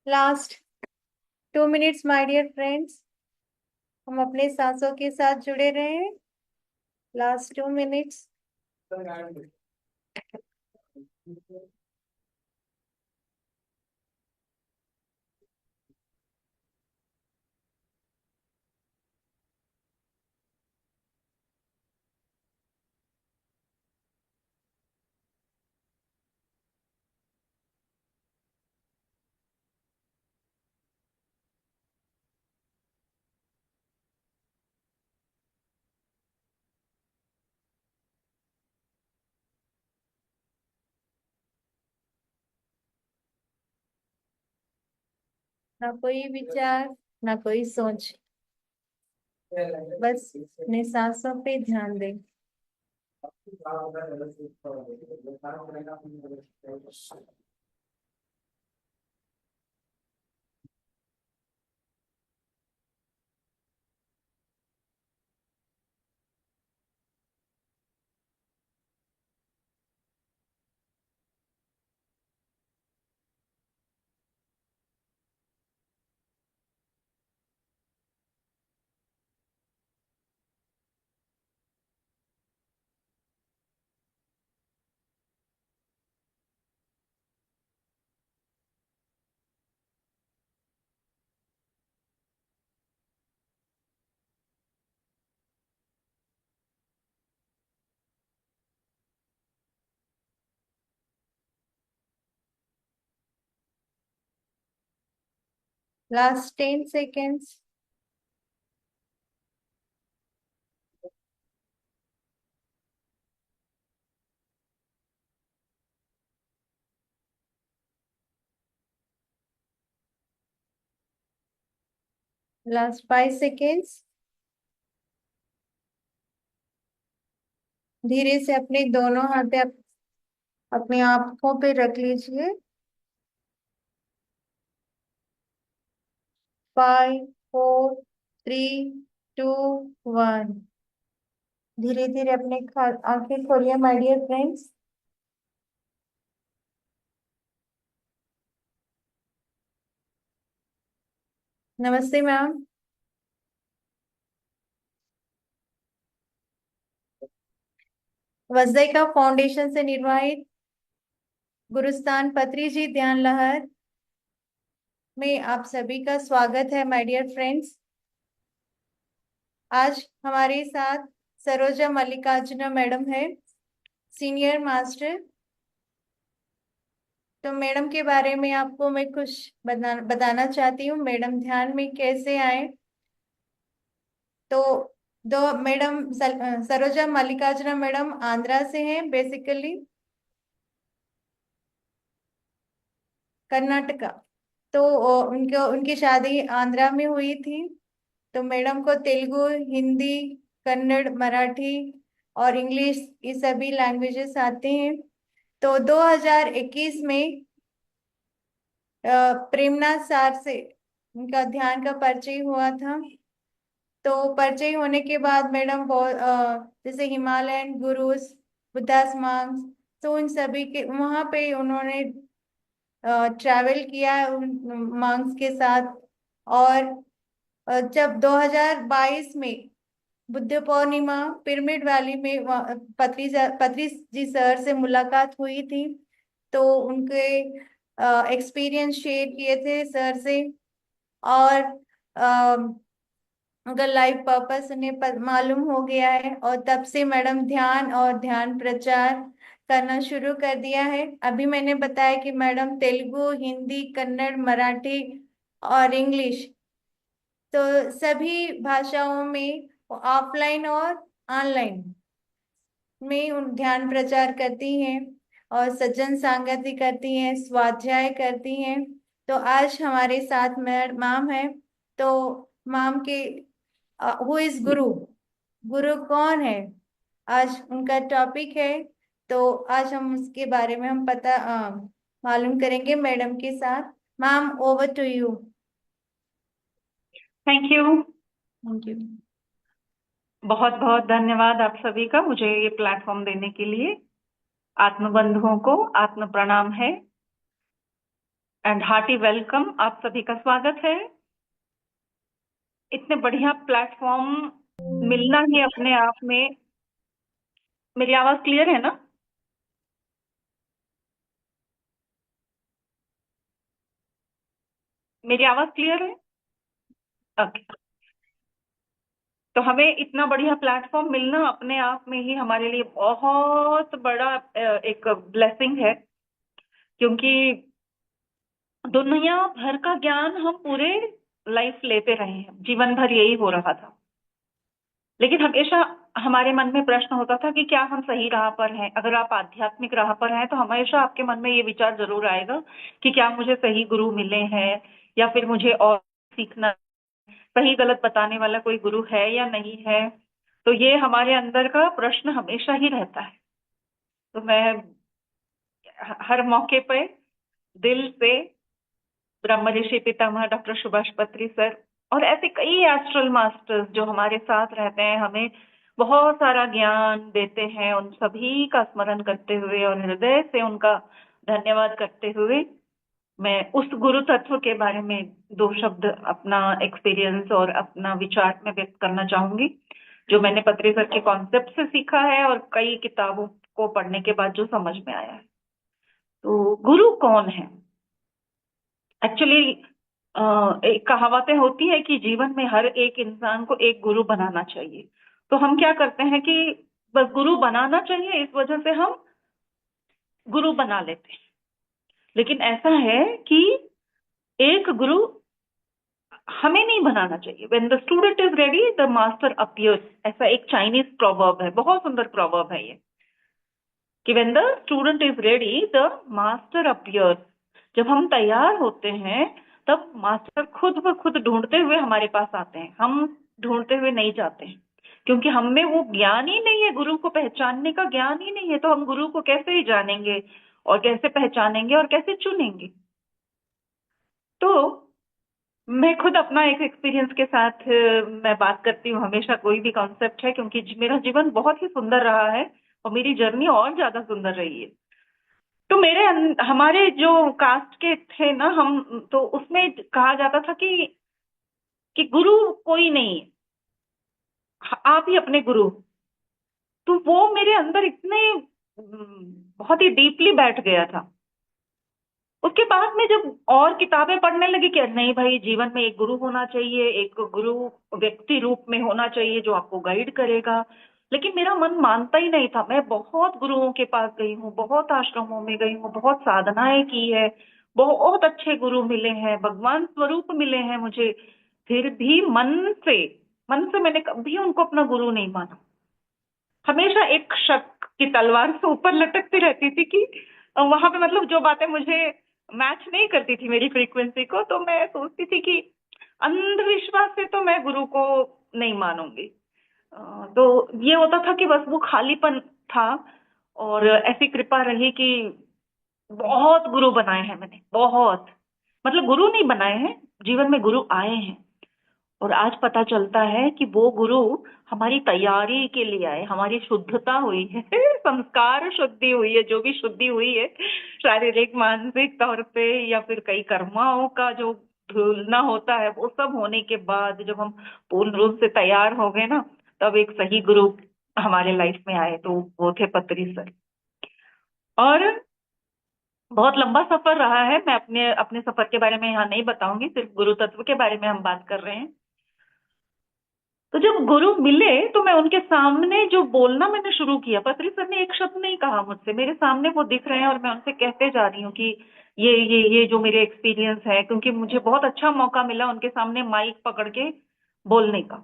Last 2 minutes my dear friends, हम अपने सांसों के साथ जुड़े रहे हैं। Last 2 minutes. ना कोई विचार, ना कोई सोच, बस अपने सांसों पे ध्यान दें। Last 10 seconds. Last 5 seconds. धीरे से अपने दोनों हाथे अपनी आंखों पे रख लीजिए। 5 4 3 2 1। धीरे धीरे अपने आंखें खोलिए माय डियर फ्रेंड्स। नमस्ते मैम। वज्जिका फाउंडेशन से निर्वाहित गुरुस्थान पत्री जी ध्यान लहर में आप सभी का स्वागत है माय डियर फ्रेंड्स। आज हमारे साथ सरोजा मल्लिकार्जुना मैडम है, सीनियर मास्टर। तो मैडम के बारे में आपको मैं कुछ बताना चाहती हूँ। मैडम ध्यान में कैसे आए। तो दो मैडम सरोजा मल्लिकार्जुना मैडम आंध्रा से हैं, बेसिकली कर्नाटका। तो उनके उनकी शादी आंध्रा में हुई थी। तो मैडम को तेलुगु, हिंदी, कन्नड़, मराठी और इंग्लिश ये सभी लैंग्वेजेस आते हैं। तो 2021 में प्रेमनाथ सर से उनका ध्यान का परिचय हुआ था। तो परिचय होने के बाद मैडम बहुत जैसे हिमालयन गुरुस, बुद्धास मांग्स, तो उन सभी के वहां पे उन्होंने ट्रैवल किया है उन मांग्स के साथ। और जब 2022 में बुद्ध पूर्णिमा पिरामिड वैली में पत्री जी सर से मुलाकात हुई थी। तो उनके एक्सपीरियंस शेयर किए थे सर से। और उनका लाइफ पर्पस उन्हें मालूम हो गया है, और तब से मैडम ध्यान और ध्यान प्रचार करना शुरू कर दिया है। अभी मैंने बताया कि मैडम तेलुगु, हिंदी, कन्नड़, मराठी और इंग्लिश, तो सभी भाषाओं में ऑफलाइन और ऑनलाइन में उन ध्यान प्रचार करती हैं, और सज्जन संगति करती हैं, स्वाध्याय करती हैं। तो आज हमारे साथ मैम है। तो मैम के हु इज गुरु, गुरु कौन है, आज उनका टॉपिक है। तो आज हम उसके बारे में हम मालूम करेंगे मैडम के साथ। Ma'am, over to you. Thank you. Thank you. बहुत बहुत धन्यवाद आप सभी का मुझे ये प्लेटफॉर्म देने के लिए। आत्म बंधुओं को आत्म प्रणाम है। एंड हार्टी वेलकम, आप सभी का स्वागत है। इतने बढ़िया प्लेटफॉर्म मिलना ही अपने आप में। मेरी आवाज क्लियर है ना? मेरी आवाज क्लियर है? ओके। तो हमें इतना बढ़िया प्लेटफॉर्म मिलना अपने आप में ही हमारे लिए बहुत बड़ा एक ब्लेसिंग है, क्योंकि दुनिया भर का ज्ञान हम पूरे लाइफ लेते रहे हैं, जीवन भर यही हो रहा था। लेकिन हमेशा हमारे मन में प्रश्न होता था कि क्या हम सही राह पर हैं। अगर आप आध्यात्मिक राह पर हैं तो हमेशा आपके मन में ये विचार जरूर आएगा कि क्या मुझे सही गुरु मिले हैं, या फिर मुझे और सीखना, सही गलत बताने वाला कोई गुरु है या नहीं है। तो ये हमारे अंदर का प्रश्न हमेशा ही रहता है। तो मैं हर मौके पे दिल से ब्रह्म ऋषि पितामह डॉक्टर सुभाष पत्री सर और ऐसे कई एस्ट्रल मास्टर्स जो हमारे साथ रहते हैं, हमें बहुत सारा ज्ञान देते हैं, उन सभी का स्मरण करते हुए और हृदय से उनका धन्यवाद करते हुए मैं उस गुरु तत्व के बारे में दो शब्द अपना एक्सपीरियंस और अपना विचार में व्यक्त करना चाहूंगी, जो मैंने पत्री सर के कॉन्सेप्ट से सीखा है और कई किताबों को पढ़ने के बाद जो समझ में आया है। तो गुरु कौन है? एक्चुअली एक कहावतें होती है कि जीवन में हर एक इंसान को एक गुरु बनाना चाहिए। तो हम क्या करते हैं कि बस गुरु बनाना चाहिए, इस वजह से हम गुरु बना लेते हैं। लेकिन ऐसा है कि एक गुरु हमें नहीं बनाना चाहिए। When the student is ready the master appears, ऐसा एक चाइनीज प्रोवर्ब है, बहुत सुंदर प्रोवर्ब है ये, कि when the student is ready the master appears. जब हम तैयार होते हैं तब मास्टर खुद ब खुद ढूंढते हुए हमारे पास आते हैं, हम ढूंढते हुए नहीं जाते हैं। क्योंकि हम में वो ज्ञान ही नहीं है, गुरु को पहचानने का ज्ञान ही नहीं है, तो हम गुरु को कैसे ही जानेंगे और कैसे पहचानेंगे और कैसे चुनेंगे। तो मैं खुद अपना एक एक्सपीरियंस के साथ मैं बात करती हूँ हमेशा, कोई भी कॉन्सेप्ट है, क्योंकि मेरा जीवन बहुत ही सुंदर रहा है और मेरी जर्नी और ज्यादा सुंदर रही है। तो हमारे जो कास्ट के थे ना हम, तो उसमें कहा जाता था कि गुरु कोई नहीं है, आप ही अपने गुरु। तो वो मेरे अंदर इतने बहुत ही डीपली बैठ गया था। उसके बाद में जब और किताबें पढ़ने लगी कि नहीं भाई, जीवन में एक गुरु होना चाहिए, एक गुरु व्यक्ति रूप में होना चाहिए जो आपको गाइड करेगा। लेकिन मेरा मन मानता ही नहीं था। मैं बहुत गुरुओं के पास गई हूँ, बहुत आश्रमों में गई हूँ, बहुत साधनाएं की है, बहुत अच्छे गुरु मिले हैं, भगवान स्वरूप मिले हैं मुझे। फिर भी मन से मैंने कभी उनको अपना गुरु नहीं माना। हमेशा एक शक की तलवार से ऊपर लटकती रहती थी कि वहां पे मतलब जो बातें मुझे मैच नहीं करती थी मेरी फ्रीक्वेंसी को, तो मैं सोचती थी कि अंधविश्वास से तो मैं गुरु को नहीं मानूंगी। तो ये होता था कि बस वो खालीपन था। और ऐसी कृपा रही कि बहुत गुरु बनाए हैं मैंने, बहुत, मतलब गुरु नहीं बनाए हैं, जीवन में गुरु आए हैं। और आज पता चलता है कि वो गुरु हमारी तैयारी के लिए आए, हमारी शुद्धता हुई है संस्कार शुद्धि हुई है, जो भी शुद्धि हुई है शारीरिक मानसिक तौर पे, या फिर कई कर्माओं का जो धुलना होता है, वो सब होने के बाद जब हम पूर्ण रूप से तैयार हो गए ना, तब एक सही गुरु हमारे लाइफ में आए, तो वो थे पत्री सर। और बहुत लंबा सफर रहा है, मैं अपने अपने सफर के बारे में यहाँ नहीं बताऊंगी, सिर्फ गुरु तत्व के बारे में हम बात कर रहे हैं। तो जब गुरु मिले तो मैं उनके सामने जो बोलना मैंने शुरू किया, पत्री सर ने एक शब्द नहीं कहा मुझसे, मेरे सामने वो दिख रहे हैं और मैं उनसे कहते जा रही हूँ कि ये जो मेरे एक्सपीरियंस है, क्योंकि मुझे बहुत अच्छा मौका मिला उनके सामने माइक पकड़ के बोलने का।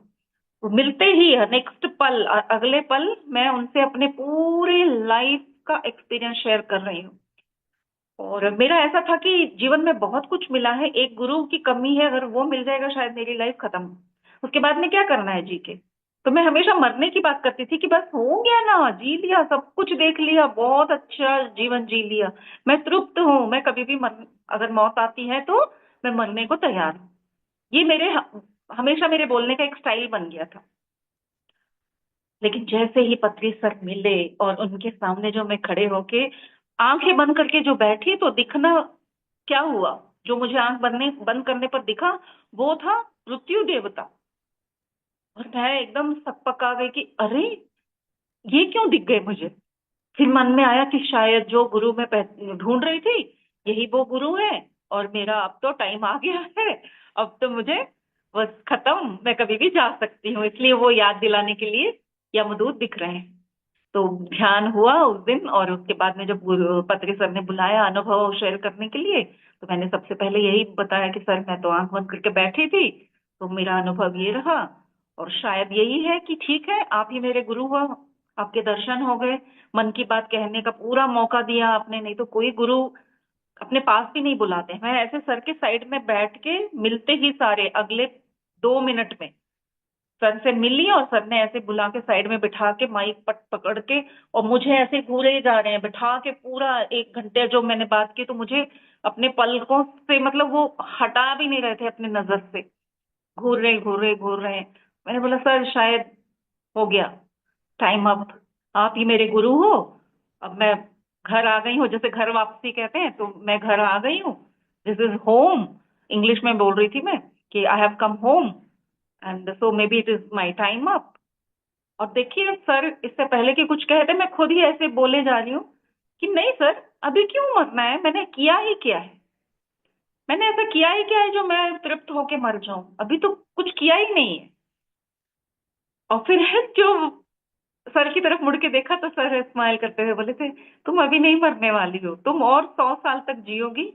तो मिलते ही नेक्स्ट पल, अगले पल मैं उनसे अपने पूरे लाइफ का एक्सपीरियंस शेयर कर रही हूँ। और मेरा ऐसा था कि जीवन में बहुत कुछ मिला है, एक गुरु की कमी है, अगर वो मिल जाएगा शायद मेरी लाइफ खत्म, उसके बाद में क्या करना है जी के। तो मैं हमेशा मरने की बात करती थी कि बस हो गया ना, जी लिया, सब कुछ देख लिया, बहुत अच्छा जीवन जी लिया, मैं तृप्त हूँ, मैं कभी भी अगर मौत आती है तो मैं मरने को तैयार हूँ। ये हमेशा मेरे बोलने का एक स्टाइल बन गया था। लेकिन जैसे ही पत्री सर मिले और उनके सामने जो मैं खड़े होके आंखें बंद करके जो बैठी, तो दिखना क्या हुआ, जो मुझे आंख बंद करने पर दिखा वो था मृत्यु देवता। और मैं एकदम सकपका गई कि अरे ये क्यों दिख गए मुझे। फिर मन में आया कि शायद जो गुरु मैं ढूंढ रही थी यही वो गुरु है, और मेरा अब तो टाइम आ गया है, अब तो मुझे बस खत्म, मैं कभी भी जा सकती हूँ, इसलिए वो याद दिलाने के लिए यमदूत दिख रहे हैं। तो ध्यान हुआ उस दिन, और उसके बाद में जब पत्री सर ने बुलाया अनुभव शेयर करने के लिए, तो मैंने सबसे पहले यही बताया कि सर मैं तो आंख बंद करके बैठी थी, तो मेरा अनुभव ये रहा, और शायद यही है कि ठीक है आप ही मेरे गुरु हो, आपके दर्शन हो गए, मन की बात कहने का पूरा मौका दिया आपने, नहीं तो कोई गुरु अपने पास भी नहीं बुलाते। मैं ऐसे सर के साइड में बैठ के मिलते ही सारे अगले 2 मिनट में सर से मिली, और सर ने ऐसे बुला के साइड में बिठा के माइक पकड़ के, और मुझे ऐसे घूरे जा रहे हैं बिठा के, पूरा 1 घंटे जो मैंने बात की, तो मुझे अपने पलकों से मतलब वो हटा भी नहीं रहे थे अपने नजर से, घूर रहे घूर रहे घूर रहे। मैंने बोला सर शायद हो गया टाइम अप, आप ही मेरे गुरु हो, अब मैं घर आ गई हूँ, जैसे घर वापसी कहते हैं, तो मैं घर आ गई हूँ, दिस इज होम, इंग्लिश में बोल रही थी मैं कि I have come home, and so may be it is my time up. और देखिए सर इससे पहले कि कुछ कहते मैं खुद ही ऐसे बोले जा रही हूँ कि नहीं सर अभी क्यों मरना है, मैंने किया ही क्या है, मैंने ऐसा किया ही क्या है जो मैं तृप्त होके मर जाऊं, अभी तो कुछ किया ही नहीं है। और फिर है जो सर की तरफ मुड़ के देखा तो सर स्माइल करते हुए बोले थे तुम अभी नहीं मरने वाली हो, तुम और 100 साल तक जियोगी,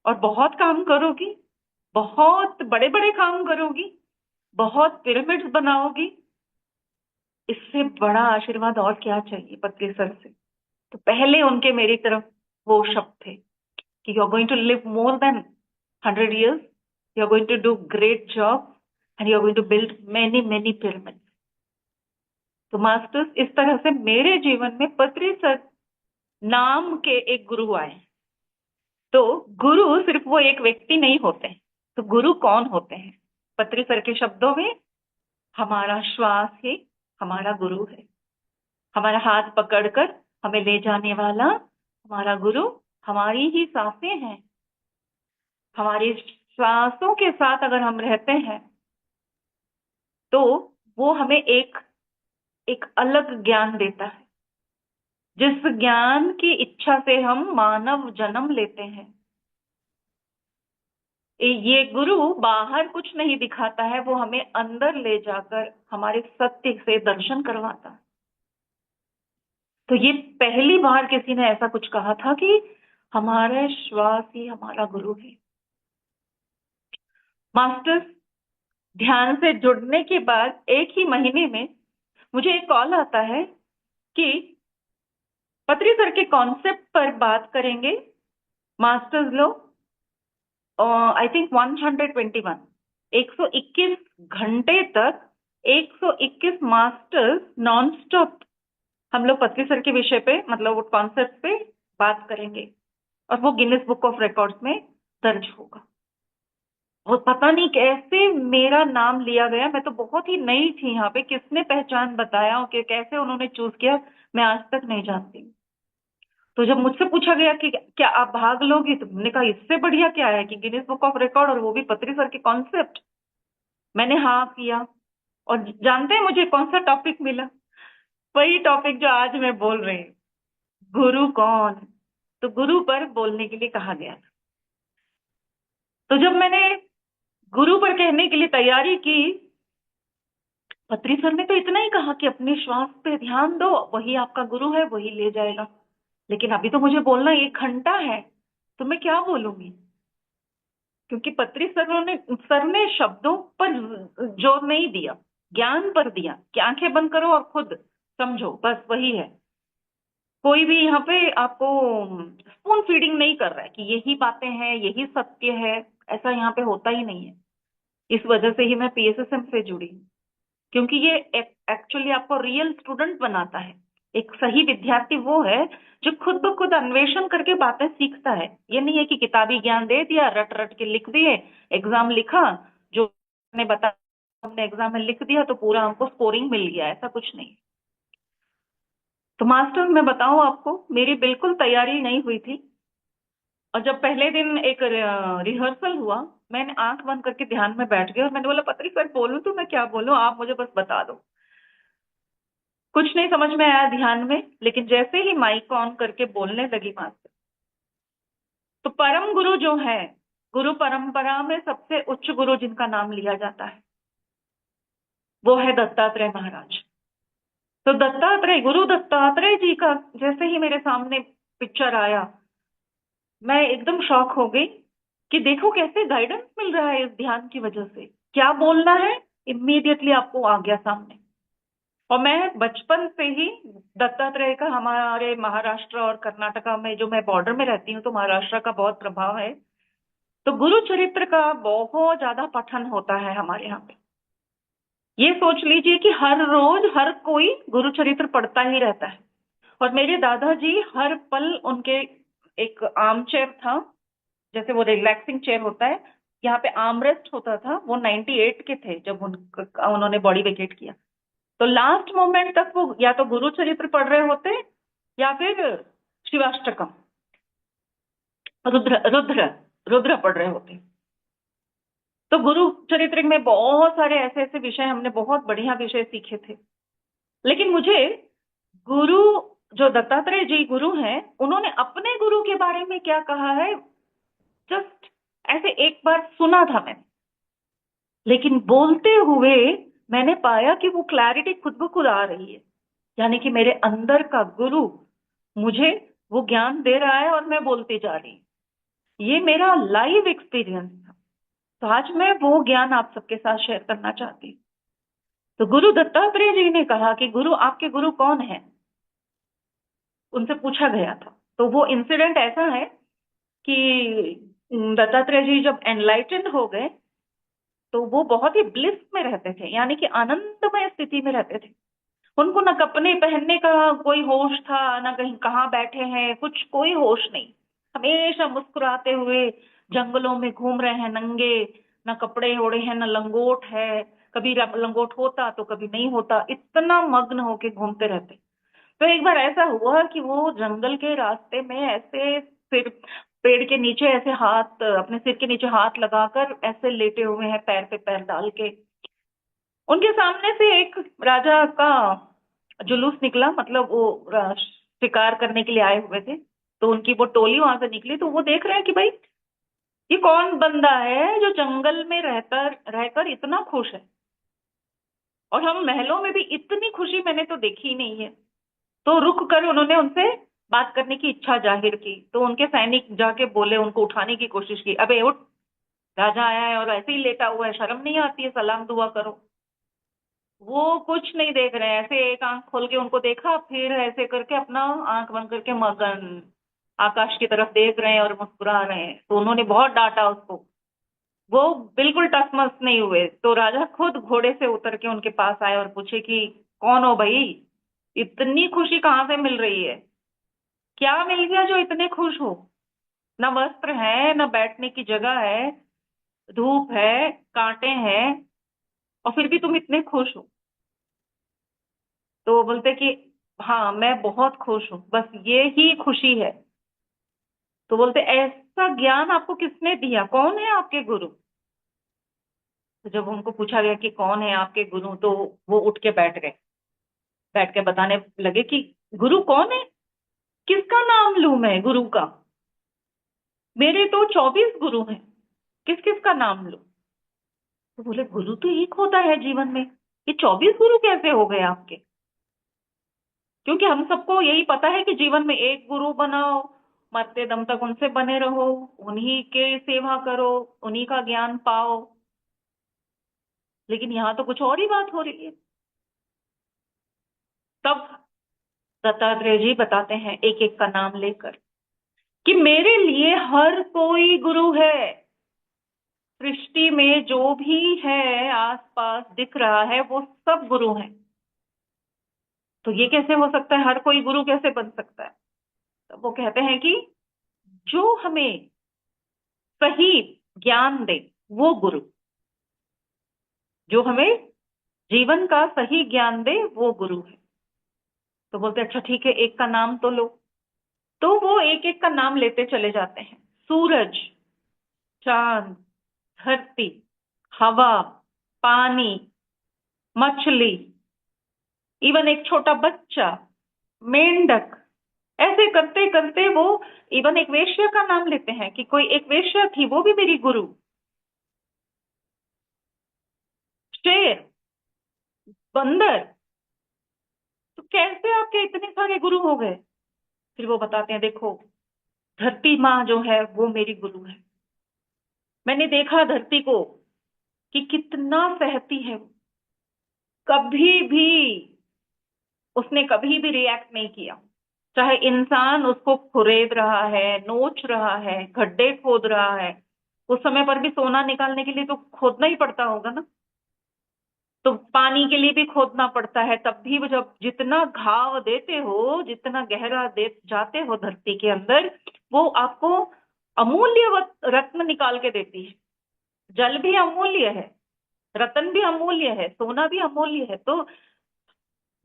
और बहुत काम करोगी, बहुत बड़े बड़े काम करोगी, बहुत पिरामिड्स बनाओगी, इससे बड़ा आशीर्वाद और क्या चाहिए पत्री सर से। तो पहले उनके मेरी तरफ वो शब्द थे कि you are going to live more than 100 years, you are going to do great job, and you are going to build many many pyramids. तो मास्टर्स इस तरह से मेरे जीवन में पत्री सर नाम के एक गुरु आए। तो गुरु सिर्फ वो एक व्यक्ति नहीं होते हैं। तो गुरु कौन होते हैं? पत्री सर के शब्दों में हमारा श्वास ही हमारा गुरु है, हमारा हाथ पकड़कर हमें ले जाने वाला हमारा गुरु हमारी ही सांसें हैं। हमारी सांसों के साथ अगर हम रहते हैं तो वो हमें एक एक अलग ज्ञान देता है, जिस ज्ञान की इच्छा से हम मानव जन्म लेते हैं। ये गुरु बाहर कुछ नहीं दिखाता है, वो हमें अंदर ले जाकर हमारे सत्य से दर्शन करवाता है। तो ये पहली बार किसी ने ऐसा कुछ कहा था कि हमारा श्वास ही हमारा गुरु है। मास्टर्स ध्यान से जुड़ने के बाद 1 ही महीने में मुझे एक कॉल आता है कि पत्री सर के कॉन्सेप्ट पर बात करेंगे मास्टर्स लोग, आई थिंक 121 121 घंटे तक 121 मास्टर्स नॉन स्टॉप हम लोग पत्री सर के विषय पे मतलब वो कॉन्सेप्ट पे बात करेंगे, और वो गिनीज बुक ऑफ रिकॉर्ड्स में दर्ज होगा। वो पता नहीं कैसे मेरा नाम लिया गया, मैं तो बहुत ही नई थी यहाँ पे, किसने पहचान बताया और कैसे उन्होंने चूज किया मैं आज तक नहीं जानती। तो जब मुझसे पूछा गया कि क्या आप भाग लोगी, तो मैंने कहा इससे बढ़िया क्या है कि गिनीज बुक ऑफ रिकॉर्ड, और वो भी पत्री सर के कॉन्सेप्ट। मैंने हाँ किया, और जानते हैं मुझे कौन सा टॉपिक मिला? वही टॉपिक जो आज मैं बोल रही हूँ, गुरु कौन। तो गुरु पर बोलने के लिए कहा गया था। तो जब मैंने गुरु पर कहने के लिए तैयारी की, पत्री सर ने तो इतना ही कहा कि अपने श्वास पे ध्यान दो, वही आपका गुरु है, वही ले जाएगा। लेकिन अभी तो मुझे बोलना 1 घंटा है, तो मैं क्या बोलूंगी? क्योंकि पत्री सर ने शब्दों पर जोर नहीं दिया, ज्ञान पर दिया कि आंखें बंद करो और खुद समझो, बस वही है। कोई भी यहाँ पे आपको स्पून फीडिंग नहीं कर रहा है कि यही बातें हैं, यही सत्य है, ऐसा यहाँ पे होता ही नहीं है। इस वजह से ही मैं पीएसएसएम से जुड़ी, क्योंकि ये एक्चुअली आपको रियल स्टूडेंट बनाता है। एक सही विद्यार्थी वो है जो खुद ब खुद अन्वेषण करके बातें सीखता है। ये नहीं है कि किताबी ज्ञान दे दिया, रट रट के लिख दिए, एग्जाम लिखा, जो ने बताया हमने एग्जाम में लिख दिया तो पूरा हमको स्कोरिंग मिल गया, ऐसा कुछ नहीं। तो मास्टर मैं बताऊं आपको, मेरी बिल्कुल तैयारी नहीं हुई थी, और जब पहले दिन एक रिहर्सल हुआ, मैंने आंख बंद करके ध्यान में बैठ गई और मैंने बोला पता नहीं सर बोलूं तो मैं क्या बोलूं, आप मुझे बस बता दो। कुछ नहीं समझ में आया ध्यान में, लेकिन जैसे ही माइक ऑन करके बोलने लगी माँ से, तो परम गुरु जो है, गुरु परंपरा में सबसे उच्च गुरु जिनका नाम लिया जाता है वो है दत्तात्रेय महाराज। तो दत्तात्रेय, गुरु दत्तात्रेय जी का जैसे ही मेरे सामने पिक्चर आया, मैं एकदम शॉक हो गई कि देखो कैसे गाइडेंस मिल रहा है इस ध्यान की वजह से। क्या बोलना है इमीडिएटली आपको आ गया सामने। और मैं बचपन से ही दत्तात्रेय का, हमारे महाराष्ट्र और कर्नाटका में, जो मैं बॉर्डर में रहती हूँ तो महाराष्ट्र का बहुत प्रभाव है, तो गुरु चरित्र का बहुत ज्यादा पठन होता है हमारे यहाँ पे। ये सोच लीजिए कि हर रोज हर कोई गुरु चरित्र पढ़ता ही रहता है। और मेरे दादाजी हर पल उनके, एक आर्म चेयर था, जैसे वो रिलैक्सिंग चेयर होता है, यहाँ पे आर्म रेस्ट होता था, वो 98 के थे जब उन्होंने बॉडी वेकेट किया। तो लास्ट मोमेंट तक वो या तो गुरु चरित्र पढ़ रहे होते या फिर शिवाष्टकम, रुद्र रुद्र रुद्र पढ़ रहे होते। तो गुरु चरित्र में बहुत सारे ऐसे ऐसे विषय, हमने बहुत बढ़िया विषय सीखे थे। लेकिन मुझे गुरु, जो दत्तात्रेय जी गुरु हैं, उन्होंने अपने गुरु के बारे में क्या कहा है, जस्ट ऐसे एक बार सुना था मैंने, लेकिन बोलते हुए मैंने पाया कि वो क्लैरिटी खुद ब खुद आ रही है। यानी कि मेरे अंदर का गुरु मुझे वो ज्ञान दे रहा है और मैं बोलती जा रही हूँ। ये मेरा लाइव एक्सपीरियंस था। तो आज मैं वो ज्ञान आप सबके साथ शेयर करना चाहती हूँ। तो गुरु दत्तात्रेय जी ने कहा कि गुरु, आपके गुरु कौन है, उनसे पूछा गया था। तो वो इंसिडेंट ऐसा है कि दत्तात्रेय जी जब एनलाइटेंड हो गए तो वो बहुत ही ब्लिस में रहते थे, यानी कि आनंदमय स्थिति में रहते थे। उनको न कपड़े पहनने का कोई होश था, न कहीं कहाँ बैठे हैं, कुछ कोई होश नहीं। हमेशा मुस्कुराते हुए जंगलों में घूम रहे हैं नंगे, न कपड़े ओढ़े हैं, न लंगोट है, कभी लंगोट होता तो कभी नहीं होता, इतना मग्न होके घूमते रहते। तो एक बार ऐसा हुआ कि वो जंगल के रास्ते में ऐसे सिर, पेड़ के नीचे ऐसे हाथ, अपने सिर के नीचे हाथ लगाकर ऐसे लेटे हुए हैं, पैर पे पैर डाल के। उनके सामने से एक राजा का जुलूस निकला, मतलब वो शिकार करने के लिए आए हुए थे। तो उनकी वो टोली वहां से निकली, तो वो देख रहे हैं कि भाई ये कौन बंदा है जो जंगल में रहकर रहकर इतना खुश है, और हम महलों में भी इतनी खुशी मैंने तो देखी ही नहीं है। तो रुक कर उन्होंने उनसे बात करने की इच्छा जाहिर की। तो उनके सैनिक जाके बोले, उनको उठाने की कोशिश की, अबे उठ, राजा आया है और ऐसे ही लेटा हुआ है, शर्म नहीं आती है, सलाम दुआ करो। वो कुछ नहीं देख रहे हैं, ऐसे एक आंख खोल के उनको देखा, फिर ऐसे करके अपना आंख बंद करके मगन आकाश की तरफ देख रहे हैं और मुस्कुरा रहे हैं। तो उन्होंने बहुत डांटा उसको, वो बिल्कुल टसमस नहीं हुए। तो राजा खुद घोड़े से उतर के उनके पास आए और पूछे कि कौन हो भाई, इतनी खुशी कहाँ से मिल रही है, क्या मिल गया जो इतने खुश हो? न वस्त्र है, न बैठने की जगह है, धूप है, कांटे हैं, और फिर भी तुम इतने खुश हो। तो वो बोलते कि हाँ मैं बहुत खुश हूँ, बस ये ही खुशी है। तो बोलते ऐसा ज्ञान आपको किसने दिया, कौन है आपके गुरु? तो जब उनको पूछा गया कि कौन है आपके गुरु, तो वो उठ के बैठ गए, बैठ के बताने लगे कि गुरु कौन है, किसका नाम लूं मैं गुरु का, मेरे तो 24 गुरु हैं, किस किस का नाम लूं? तो बोले गुरु तो एक होता है जीवन में, ये 24 गुरु कैसे हो गए आपके? क्योंकि हम सबको यही पता है कि जीवन में एक गुरु बनाओ, मरते दम तक उनसे बने रहो, उन्हीं के सेवा करो, उन्हीं का ज्ञान पाओ। लेकिन यहाँ तो कुछ और ही बात हो रही है। तब दत्तात्रेय जी बताते हैं एक एक का नाम लेकर कि मेरे लिए हर कोई गुरु है। सृष्टि में जो भी है आसपास दिख रहा है वो सब गुरु हैं। तो ये कैसे हो सकता है, हर कोई गुरु कैसे बन सकता है? तो वो कहते हैं कि जो हमें सही ज्ञान दे वो गुरु, जो हमें जीवन का सही ज्ञान दे वो गुरु है। तो बोलते अच्छा ठीक है, एक का नाम तो लो। तो वो एक एक का नाम लेते चले जाते हैं। सूरज, चांद, धरती, हवा, पानी, मछली, इवन एक छोटा बच्चा, मेंढक, ऐसे करते करते वो इवन एक वेश्या का नाम लेते हैं कि कोई एक वेश्या थी, वो भी मेरी गुरु। शेर, बंदर, तो कैसे आपके इतने सारे गुरु हो गए? फिर वो बताते हैं, देखो धरती माँ जो है वो मेरी गुरु है। मैंने देखा धरती को कि कितना सहती है वो। कभी भी उसने कभी भी रिएक्ट नहीं किया। चाहे इंसान उसको खुरेद रहा है, नोच रहा है, गड्ढे खोद रहा है, उस समय पर भी सोना निकालने के लिए तो खोदना ही पड़ता होगा ना। तो पानी के लिए भी खोदना पड़ता है, तब भी वो जब जितना घाव देते हो, जितना गहरा दे जाते हो धरती के अंदर, वो आपको अमूल्य रत्न निकाल के देती है। जल भी अमूल्य है, रतन भी अमूल्य है, सोना भी अमूल्य है। तो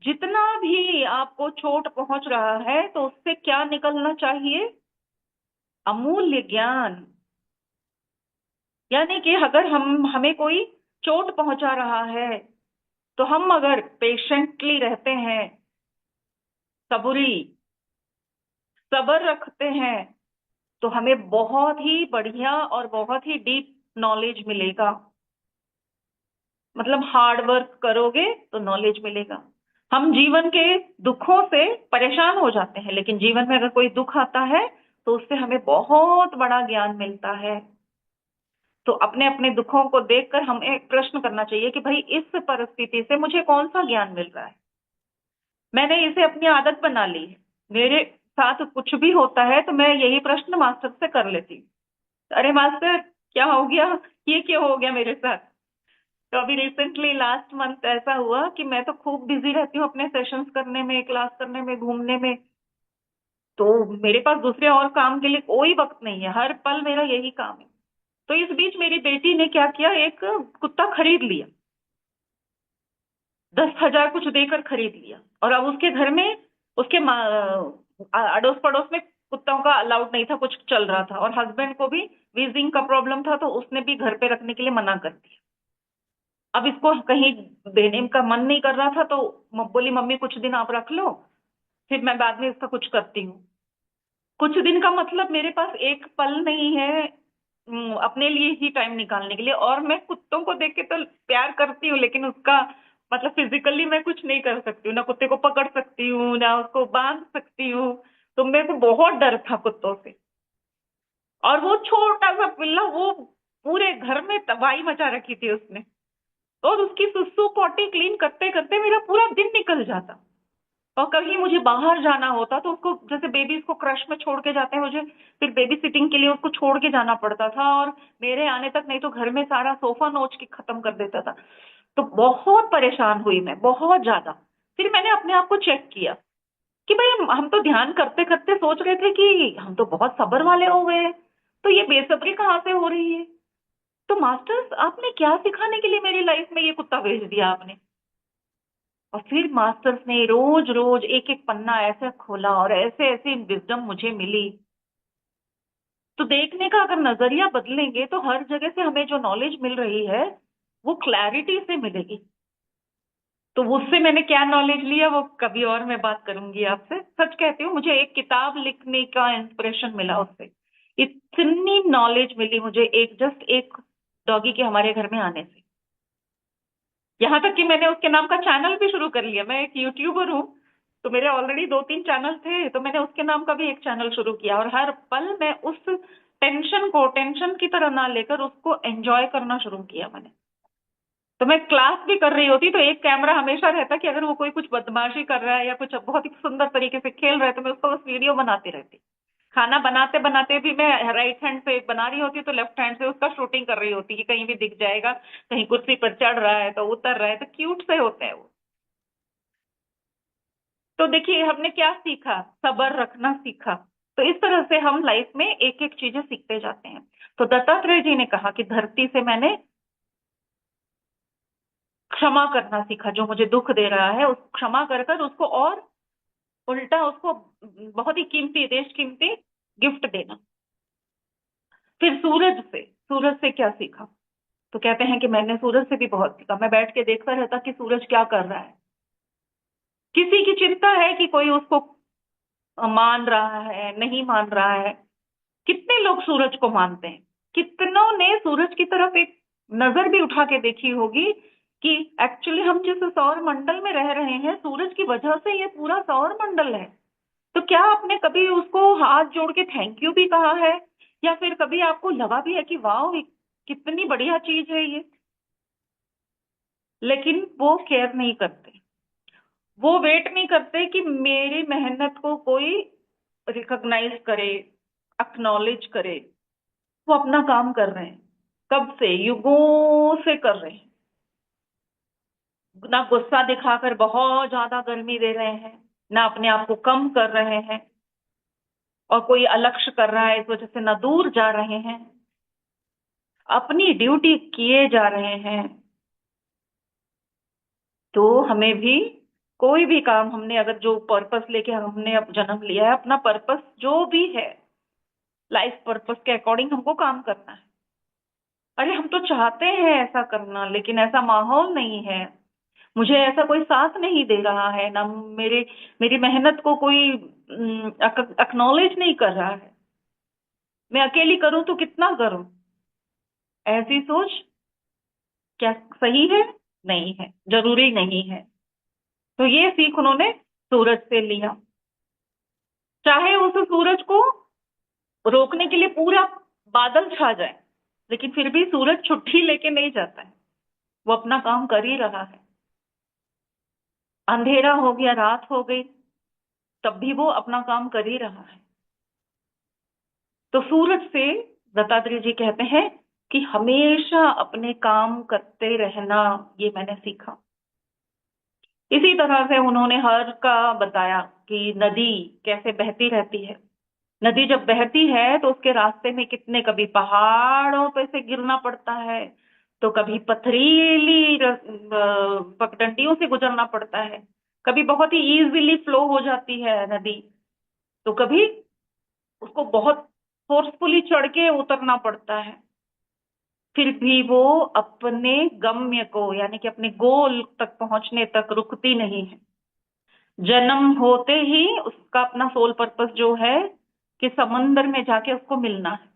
जितना भी आपको चोट पहुंच रहा है, तो उससे क्या निकलना चाहिए? अमूल्य ज्ञान। यानी कि अगर हमें कोई चोट पहुंचा रहा है, तो हम अगर पेशेंटली रहते हैं, सबूरी, सब्र रखते हैं, तो हमें बहुत ही बढ़िया और बहुत ही डीप नॉलेज मिलेगा। मतलब हार्ड वर्क करोगे तो नॉलेज मिलेगा। हम जीवन के दुखों से परेशान हो जाते हैं, लेकिन जीवन में अगर कोई दुख आता है तो उससे हमें बहुत बड़ा ज्ञान मिलता है। तो अपने अपने दुखों को देखकर हमें एक प्रश्न करना चाहिए कि भाई इस परिस्थिति से मुझे कौन सा ज्ञान मिल रहा है। मैंने इसे अपनी आदत बना ली। मेरे साथ कुछ भी होता है तो मैं यही प्रश्न मास्टर से कर लेती हूँ, अरे मास्टर क्या हो गया, ये क्यों हो गया मेरे साथ। तो अभी रिसेंटली लास्ट मंथ ऐसा हुआ कि मैं तो खूब बिजी रहती हूँ अपने सेशंस करने में, क्लास करने में, घूमने में। तो मेरे पास दूसरे और काम के लिए कोई वक्त नहीं है, हर पल मेरा यही काम है। तो इस बीच मेरी बेटी ने क्या किया, एक कुत्ता खरीद लिया। 10,000 कुछ देकर खरीद लिया। और अब उसके घर में, उसके अड़ोस पड़ोस में कुत्तों का अलाउड नहीं था, कुछ चल रहा था। और हस्बैंड को भी वीजिंग का प्रॉब्लम था, तो उसने भी घर पे रखने के लिए मना कर दिया। अब इसको कहीं देने का मन नहीं कर रहा था, तो बोली मम्मी कुछ दिन आप रख लो, फिर मैं बाद में इसका कुछ करती हूँ। कुछ दिन का मतलब मेरे पास एक पल नहीं है अपने लिए ही टाइम निकालने के लिए। और मैं कुत्तों को देख के तो प्यार करती हूँ, लेकिन उसका मतलब फिजिकली मैं कुछ नहीं कर सकती हूँ, ना कुत्ते को पकड़ सकती हूँ, ना उसको बांध सकती हूँ। तो मेरे को बहुत डर था कुत्तों से। और वो छोटा सा पिल्ला, वो पूरे घर में तबाही मचा रखी थी उसने। और उसकी सुसु पॉटी क्लीन करते करते मेरा पूरा दिन निकल जाता। और कहीं मुझे बाहर जाना होता तो उसको, जैसे बेबीज को क्रश में छोड़ के जाते हैं, मुझे फिर बेबी सिटिंग के लिए उसको छोड़ के जाना पड़ता था। और मेरे आने तक नहीं तो घर में सारा सोफा नोच के खत्म कर देता था। तो बहुत परेशान हुई मैं, बहुत ज्यादा। फिर मैंने अपने आप को चेक किया कि भाई हम तो ध्यान करते करते सोच रहे थे कि हम तो बहुत सब्र वाले हो गए, तो ये बेसब्री कहाँ से हो रही है। तो मास्टर्स आपने क्या सिखाने के लिए मेरी लाइफ में ये कुत्ता भेज दिया आपने। और फिर मास्टर्स ने रोज रोज एक एक पन्ना ऐसे खोला और ऐसे ऐसे विजडम मुझे मिली। तो देखने का अगर नजरिया बदलेंगे तो हर जगह से हमें जो नॉलेज मिल रही है वो क्लैरिटी से मिलेगी। तो उससे मैंने क्या नॉलेज लिया वो कभी और मैं बात करूंगी आपसे। सच कहती हूँ, मुझे एक किताब लिखने का इंस्पिरेशन मिला उससे। इतनी नॉलेज मिली मुझे एक जस्ट एक डॉगी के हमारे घर में आने से। यहाँ तक कि मैंने उसके नाम का चैनल भी शुरू कर लिया। मैं एक यूट्यूबर हूँ, तो मेरे ऑलरेडी 2-3 चैनल थे, तो मैंने उसके नाम का भी एक चैनल शुरू किया। और हर पल मैं उस टेंशन को टेंशन की तरह ना लेकर उसको एंजॉय करना शुरू किया मैंने। तो मैं क्लास भी कर रही होती तो एक कैमरा हमेशा रहता कि अगर वो कोई कुछ बदमाशी कर रहा है या कुछ बहुत ही सुंदर तरीके से खेल रहा है तो मैं उसको बस वीडियो बनाती रहती। खाना बनाते बनाते भी मैं राइट हैंड से बना रही होती तो लेफ्ट हैंड से उसका शूटिंग कर रही होती कि कहीं भी दिख जाएगा, कहीं कुर्सी पर चढ़ रहा है तो उतर रहा है, तो क्यूट से होते हैं वो। तो देखिए हमने क्या सीखा, सब्र रखना सीखा। तो इस तरह से हम लाइफ में एक एक चीजें सीखते जाते हैं। तो दत्तात्रेय जी ने कहा कि धरती से मैंने क्षमा करना सीखा, जो मुझे दुख दे रहा है उस क्षमा कर कर उसको और उल्टा उसको बहुत ही कीमती, देश कीमती गिफ्ट देना। फिर सूरज से क्या सीखा? तो कहते हैं कि मैंने सूरज से भी बहुत सीखा। मैं बैठ के देखता रहता कि सूरज क्या कर रहा है। किसी की चिंता है कि कोई उसको मान रहा है, नहीं मान रहा है। कितने लोग सूरज को मानते हैं? कितनों ने सूरज की तरफ एक नजर भी उठा के देखी होगी कि एक्चुअली हम जिस सौर मंडल में रह रहे हैं, सूरज की वजह से ये पूरा सौर मंडल है। तो क्या आपने कभी उसको हाथ जोड़ के थैंक यू भी कहा है? या फिर कभी आपको लगा भी है कि वाह, कितनी बढ़िया चीज है ये? लेकिन वो केयर नहीं करते। वो वेट नहीं करते कि मेरी मेहनत को कोई रिकॉग्नाइज करे, एक्नॉलेज करे। वो अपना काम कर रहे हैं, कब से, युगों से कर रहे हैं। ना गुस्सा दिखाकर बहुत ज्यादा गर्मी दे रहे हैं, ना अपने आप को कम कर रहे हैं, और कोई अलक्ष्य कर रहा है इस वजह से ना दूर जा रहे हैं। अपनी ड्यूटी किए जा रहे हैं। तो हमें भी कोई भी काम, हमने अगर जो पर्पस लेके हमने अब जन्म लिया है, अपना पर्पस जो भी है, लाइफ पर्पस के अकॉर्डिंग हमको काम करना है। अरे हम तो चाहते हैं ऐसा करना, लेकिन ऐसा माहौल नहीं है। मुझे ऐसा कोई साथ नहीं दे रहा है, ना मेरे मेरी मेहनत को कोई एक्नॉलेज नहीं कर रहा है। मैं अकेली करूं तो कितना करूं? ऐसी सोच क्या सही है? नहीं है, जरूरी नहीं है। तो ये सीख उन्होंने सूरज से लिया। चाहे उस सूरज को रोकने के लिए पूरा बादल छा जाए, लेकिन फिर भी सूरज छुट्टी लेके नहीं जाता है। वो अपना काम कर ही रहा है। अंधेरा हो गया, रात हो गई, तब भी वो अपना काम कर ही रहा है। तो सूरज से दत्तात्रेय जी कहते हैं कि हमेशा अपने काम करते रहना, ये मैंने सीखा। इसी तरह से उन्होंने हर का बताया कि नदी कैसे बहती रहती है। नदी जब बहती है तो उसके रास्ते में कितने, कभी पहाड़ों पे से गिरना पड़ता है, तो कभी पथरीली पगडंडियों से गुजरना पड़ता है, कभी बहुत ही इजीली फ्लो हो जाती है नदी, तो कभी उसको बहुत फोर्सफुली चढ़ के उतरना पड़ता है। फिर भी वो अपने गम्य को, यानी कि अपने गोल तक पहुंचने तक रुकती नहीं है। जन्म होते ही उसका अपना सोल पर्पस जो है कि समंदर में जाके उसको मिलना है।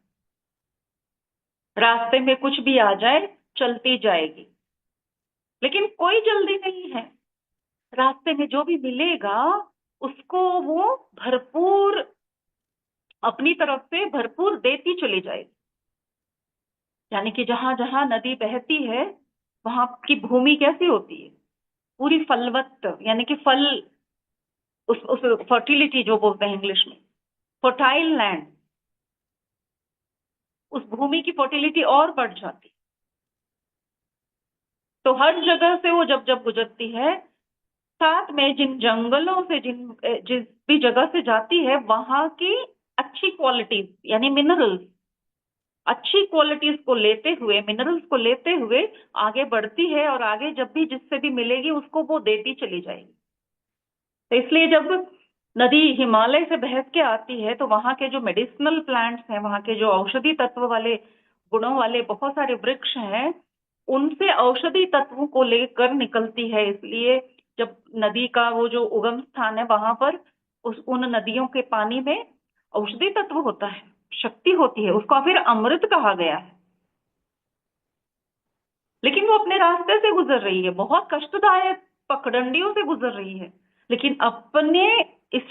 रास्ते में कुछ भी आ जाए, चलती जाएगी, लेकिन कोई जल्दी नहीं है। रास्ते में जो भी मिलेगा उसको वो भरपूर, अपनी तरफ से भरपूर देती चली जाएगी। यानी कि जहां जहां नदी बहती है, वहां की भूमि कैसी होती है? पूरी फलवत्त, यानी कि फल, उस फर्टिलिटी जो बोलते हैं इंग्लिश में, फर्टाइल लैंड, उस भूमि की फर्टिलिटी और बढ़ जाती। तो हर जगह से वो जब जब गुजरती है, साथ में जिन जंगलों से, जिस भी जगह से जाती है, वहां की अच्छी क्वालिटीज यानी मिनरल्स, अच्छी क्वालिटीज को लेते हुए, मिनरल्स को लेते हुए आगे बढ़ती है, और आगे जब भी जिससे भी मिलेगी उसको वो देती चली जाएगी। तो इसलिए जब नदी हिमालय से बहस के आती है, तो वहां के जो मेडिसिनल प्लांट्स हैं, वहां के जो औषधि तत्व वाले, गुणों वाले बहुत सारे वृक्ष हैं, उनसे औषधि तत्वों को लेकर निकलती है। इसलिए जब नदी का वो जो उगम स्थान है, वहां पर उन नदियों के पानी में औषधि तत्व होता है, शक्ति होती है, उसको फिर अमृत कहा गया है। लेकिन वो अपने रास्ते से गुजर रही है, बहुत कष्टदायक पगडंडियों से गुजर रही है, लेकिन अपने इस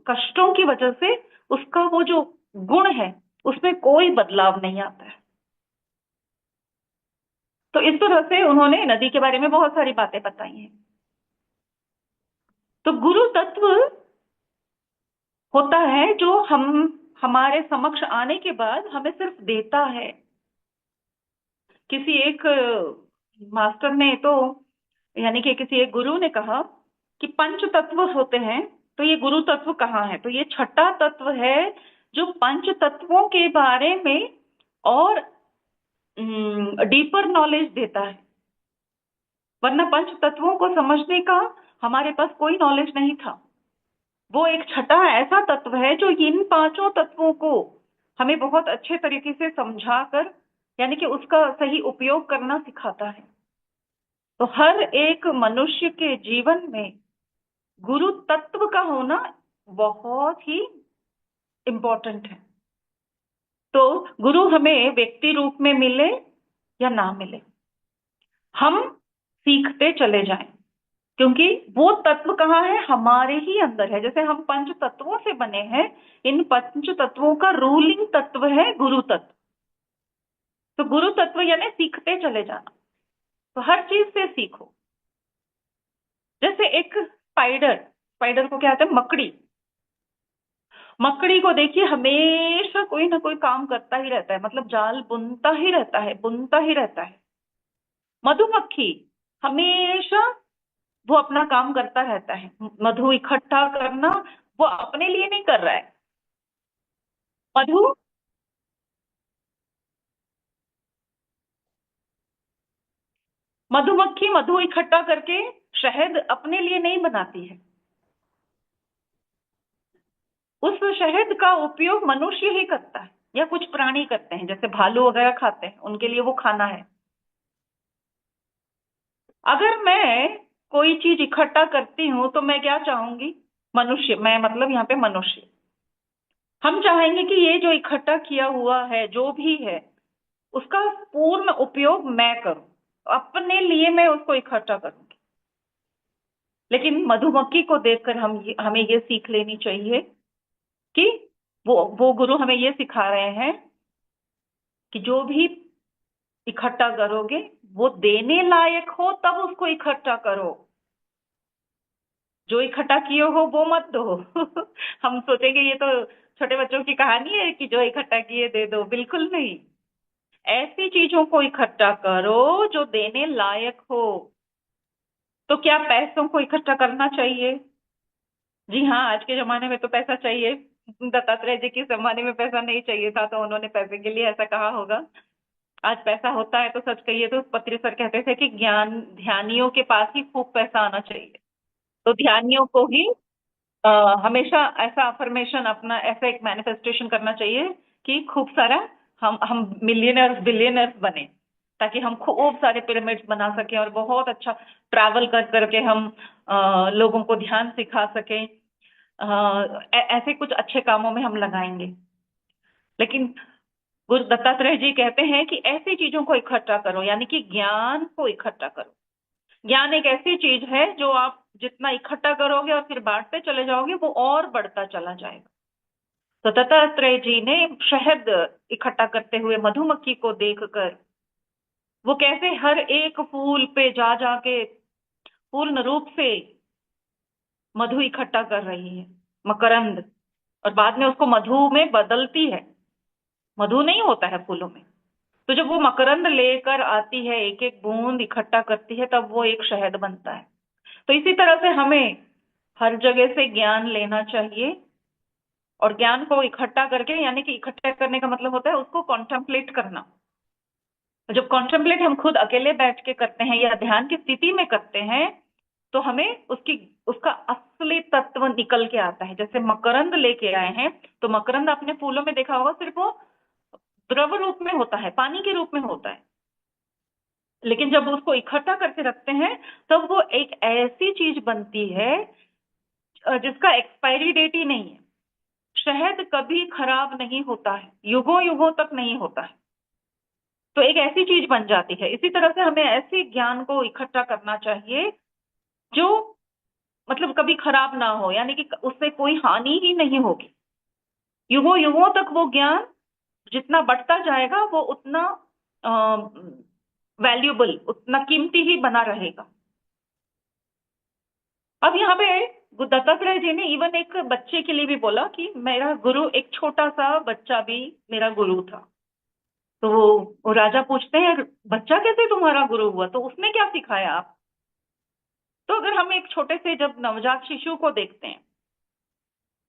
कष्टों की वजह से उसका वो जो गुण है, उसमें कोई बदलाव नहीं आता है। तो इस तरह से उन्होंने नदी के बारे में बहुत सारी बातें बताई हैं। तो गुरु तत्व होता है जो हमारे समक्ष आने के बाद हमें सिर्फ देता है। किसी एक मास्टर ने तो, यानी कि किसी एक गुरु ने कहा कि पंच तत्व होते हैं, तो ये गुरु तत्व कहाँ है? तो ये छठा तत्व है जो पंच तत्वों के बारे में और डीपर नॉलेज देता है। वरना पंच तत्वों को समझने का हमारे पास कोई नॉलेज नहीं था। वो एक छठा ऐसा तत्व है जो इन पांचों तत्वों को हमें बहुत अच्छे तरीके से समझा कर, यानी कि उसका सही उपयोग करना सिखाता है। तो हर एक मनुष्य के जीवन में गुरु तत्व का होना बहुत ही इम्पोर्टेंट है। तो गुरु हमें व्यक्ति रूप में मिले या ना मिले, हम सीखते चले जाएं, क्योंकि वो तत्व कहाँ है? हमारे ही अंदर है। जैसे हम पंच तत्वों से बने हैं, इन पंच तत्वों का रूलिंग तत्व है गुरु तत्व। तो गुरु तत्व यानी सीखते चले जाना। तो हर चीज से सीखो। जैसे एक स्पाइडर, स्पाइडर को क्या कहते हैं? मकड़ी। मकड़ी को देखिए, हमेशा कोई ना कोई काम करता ही रहता है, मतलब जाल बुनता ही रहता है, बुनता ही रहता है। मधुमक्खी हमेशा वो अपना काम करता रहता है, मधु इकट्ठा करना। वो अपने लिए नहीं कर रहा है। मधु, मधुमक्खी मधु इकट्ठा करके शहद अपने लिए नहीं बनाती है। उस शहद का उपयोग मनुष्य ही करता है, या कुछ प्राणी करते हैं, जैसे भालू वगैरह खाते हैं, उनके लिए वो खाना है। अगर मैं कोई चीज इकट्ठा करती हूं तो मैं क्या चाहूंगी? मनुष्य, मैं मतलब यहाँ पे मनुष्य, हम चाहेंगे कि ये जो इकट्ठा किया हुआ है जो भी है, उसका पूर्ण उपयोग मैं करूं, अपने लिए मैं उसको इकट्ठा करूंगी। लेकिन मधुमक्खी को देखकर हमें ये सीख लेनी चाहिए कि वो गुरु हमें ये सिखा रहे हैं कि जो भी इकट्ठा करोगे वो देने लायक हो तब उसको इकट्ठा करो। जो इकट्ठा किए हो वो मत दो। हम सोचेंगे ये तो छोटे बच्चों की कहानी है कि जो इकट्ठा किए दे दो, बिल्कुल नहीं। ऐसी चीजों को इकट्ठा करो जो देने लायक हो। तो क्या पैसों को इकट्ठा करना चाहिए? जी हाँ, आज के जमाने में तो पैसा चाहिए। दत्तात्रेय जी के जमाने में पैसा नहीं चाहिए था, तो उन्होंने पैसे के लिए ऐसा कहा होगा। आज पैसा होता है तो सच कहिए तो पत्री सर कहते थे कि ज्ञान ध्यानियों के पास ही खूब पैसा आना चाहिए। तो ध्यानियों को ही अ, हमेशा ऐसा अफर्मेशन, अपना ऐसा एक मैनिफेस्टेशन करना चाहिए कि खूब सारा हम मिलियनर्स बिलियनर्स बने, ताकि हम खूब सारे पिरामिड्स बना सकें और बहुत अच्छा ट्रैवल कर करके हम लोगों को ध्यान सिखा सकें। ऐसे कुछ अच्छे कामों में हम लगाएंगे। लेकिन गुरु दत्तात्रेय जी कहते हैं कि ऐसी चीजों को इकट्ठा करो, यानी कि ज्ञान को इकट्ठा करो। ज्ञान एक ऐसी चीज है जो आप जितना इकट्ठा करोगे और फिर बांटते चले जाओगे, वो और बढ़ता चला जाएगा। तो दत्तात्रेय जी ने शहद इकट्ठा करते हुए मधुमक्खी को देखकर, वो कैसे हर एक फूल पे जा जाके पूर्ण रूप से मधु इकट्ठा कर रही है, मकरंद, और बाद में उसको मधु में बदलती है। मधु नहीं होता है फूलों में। तो जब वो मकरंद लेकर आती है, एक एक बूंद इकट्ठा करती है, तब वो एक शहद बनता है। तो इसी तरह से हमें हर जगह से ज्ञान लेना चाहिए, और ज्ञान को इकट्ठा करके, यानी कि इकट्ठा करने का मतलब होता है उसको कॉन्टेम्पलेट करना। तो जब कॉन्टेम्पलेट हम खुद अकेले बैठ के करते हैं या ध्यान की स्थिति में करते हैं, तो हमें उसका असली तत्व निकल के आता है। जैसे मकरंद लेके आए हैं, तो मकरंद आपने फूलों में देखा होगा, सिर्फ वो द्रव रूप में होता है, पानी के रूप में होता है। लेकिन जब उसको इकट्ठा करके रखते हैं, तब वो एक ऐसी चीज बनती है जिसका एक्सपायरी डेट ही नहीं है। शहद कभी खराब नहीं होता है, युगों युगों तक नहीं होता है। तो एक ऐसी चीज बन जाती है। इसी तरह से हमें ऐसे ज्ञान को इकट्ठा करना चाहिए जो मतलब कभी खराब ना हो, यानी कि उससे कोई हानि ही नहीं होगी। युगों युगों तक वो ज्ञान जितना बढ़ता जाएगा, वो उतना वैल्यूबल, उतना कीमती ही बना रहेगा। अब यहाँ पे दत्तात्रेय जी ने इवन एक बच्चे के लिए भी बोला कि मेरा गुरु, एक छोटा सा बच्चा भी मेरा गुरु था। तो वो राजा पूछते हैं, बच्चा कैसे तुम्हारा गुरु हुआ? तो उसने क्या सिखाया आप? तो अगर हम एक छोटे से जब नवजात शिशु को देखते हैं,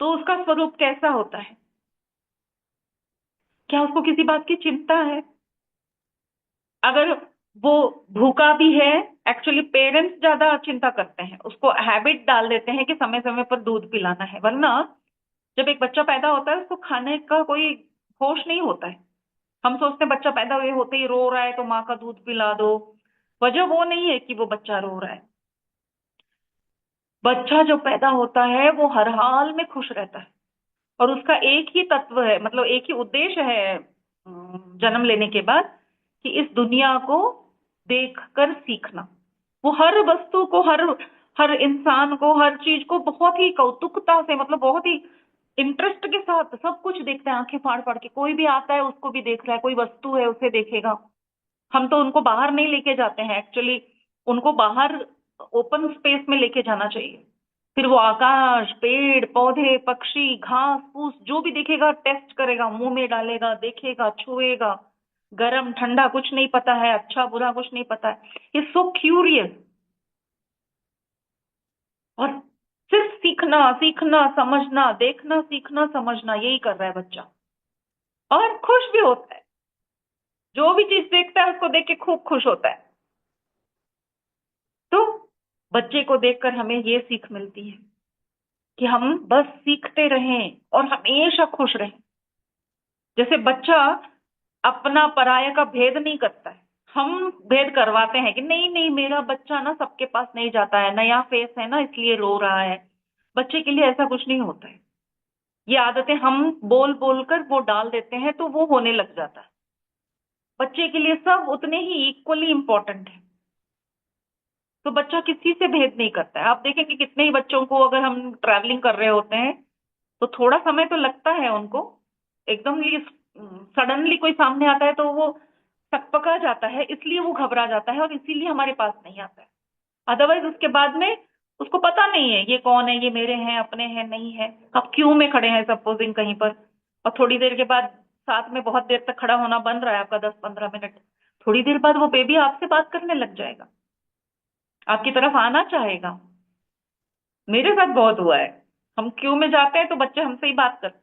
तो उसका स्वरूप कैसा होता है? क्या उसको किसी बात की चिंता है? अगर वो भूखा भी है, एक्चुअली पेरेंट्स ज्यादा चिंता करते हैं, उसको हैबिट डाल देते हैं कि समय समय पर दूध पिलाना है। वरना जब एक बच्चा पैदा होता है, उसको खाने का कोई होश नहीं होता है। हम सोचते हैं बच्चा पैदा हुए होते ही रो रहा है तो माँ का दूध पिला दो। वजह वो नहीं है कि वो बच्चा रो रहा है। बच्चा जो पैदा होता है वो हर हाल में खुश रहता है, और उसका एक ही तत्व है, मतलब एक ही उद्देश्य है जन्म लेने के बाद, कि इस दुनिया को देखकर सीखना। वो हर वस्तु को, हर हर इंसान को, हर चीज को बहुत ही कौतुकता से, मतलब बहुत ही इंटरेस्ट के साथ सब कुछ देखता है, आंखें फाड़ फाड़ के। कोई भी आता है उसको भी देख रहा है, कोई वस्तु है उसे देखेगा। हम तो उनको बाहर नहीं लेके जाते हैं एक्चुअली, उनको बाहर ओपन स्पेस में लेके जाना चाहिए। फिर वो आकाश, पेड़ पौधे, पक्षी, घास फूस जो भी देखेगा टेस्ट करेगा, मुंह में डालेगा, देखेगा, छुएगा। गरम ठंडा कुछ नहीं पता है, अच्छा बुरा कुछ नहीं पता है। Is so curious. और सिर्फ सीखना सीखना समझना, देखना सीखना समझना, यही कर रहा है बच्चा। और खुश भी होता है, जो भी चीज देखता है उसको देख के खूब खुश होता है। तो बच्चे को देखकर हमें ये सीख मिलती है कि हम बस सीखते रहें और हमेशा खुश रहें। जैसे बच्चा अपना पराया का भेद नहीं करता है, हम भेद करवाते हैं कि नहीं नहीं मेरा बच्चा ना सबके पास नहीं जाता है, नया फेस है ना इसलिए रो रहा है। बच्चे के लिए ऐसा कुछ नहीं होता है। ये आदतें हम बोल बोल कर वो डाल देते हैं तो वो होने लग जाता है। बच्चे के लिए सब उतने ही इक्वली इंपॉर्टेंट है। तो बच्चा किसी से भेद नहीं करता है। आप देखेंगे कितने ही बच्चों को, अगर हम ट्रैवलिंग कर रहे होते हैं तो थोड़ा समय तो लगता है उनको, एकदम सडनली कोई सामने आता है तो वो सकपका जाता है, इसलिए वो घबरा जाता है और इसीलिए हमारे पास नहीं आता है। अदरवाइज उसके बाद में उसको पता नहीं है ये कौन है, ये मेरे हैं, अपने हैं, नहीं है। अब क्यू में खड़े हैं सपोजिंग कहीं पर, और थोड़ी देर के बाद साथ में बहुत देर तक खड़ा होना बन रहा है आपका, 10-15 मिनट, थोड़ी देर बाद वो बेबी आपसे बात करने लग जाएगा, आपकी तरफ आना चाहेगा। मेरे साथ बहुत हुआ है। हम क्यू में जाते हैं तो बच्चे हमसे ही बात करते हैं,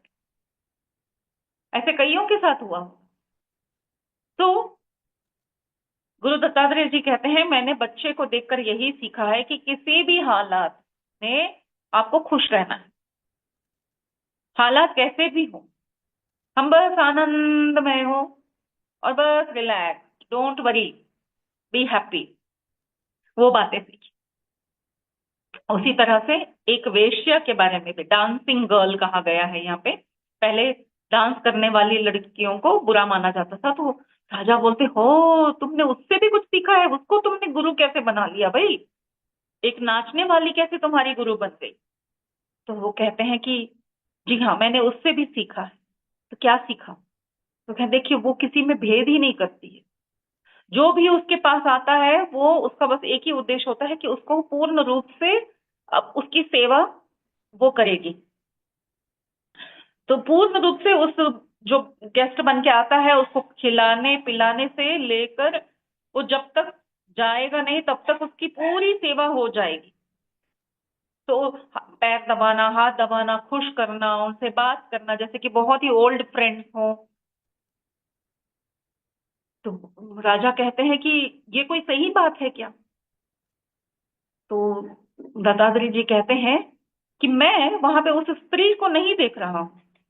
ऐसे कईयों के साथ हुआ। तो गुरु दत्तात्रेय जी कहते हैं, मैंने बच्चे को देखकर यही सीखा है कि किसी भी हालात में आपको खुश रहना है। हालात कैसे भी हो, हम बस आनंद में हो और बस relax, don't worry, be happy, वो बातें सीखी। उसी तरह से एक वेश्या के बारे में भी, डांसिंग गर्ल कहा गया है यहाँ पे। पहले डांस करने वाली लड़कियों को बुरा माना जाता था, तो राजा बोलते हो तुमने उससे भी कुछ सीखा है, उसको तुमने गुरु कैसे बना लिया भाई, एक नाचने वाली कैसे तुम्हारी गुरु बन गई। तो वो कहते हैं कि जी हाँ मैंने उससे भी सीखा है। तो क्या सीखा? तो कहते देखिए वो किसी में भेद ही नहीं करती है। जो भी उसके पास आता है वो उसका बस एक ही उद्देश्य होता है कि उसको पूर्ण रूप से अब उसकी सेवा वो करेगी। तो पूर्ण रूप से उस जो गेस्ट बन के आता है उसको खिलाने पिलाने से लेकर वो जब तक जाएगा नहीं तब तक उसकी पूरी सेवा हो जाएगी। तो पैर दबाना, हाथ दबाना, खुश करना, उनसे बात करना जैसे कि बहुत ही ओल्ड फ्रेंड्स हो। तो राजा कहते हैं कि ये कोई सही बात है क्या? तो दत्तात्रेय जी कहते हैं कि मैं वहां पे उस स्त्री को नहीं देख रहा हूं,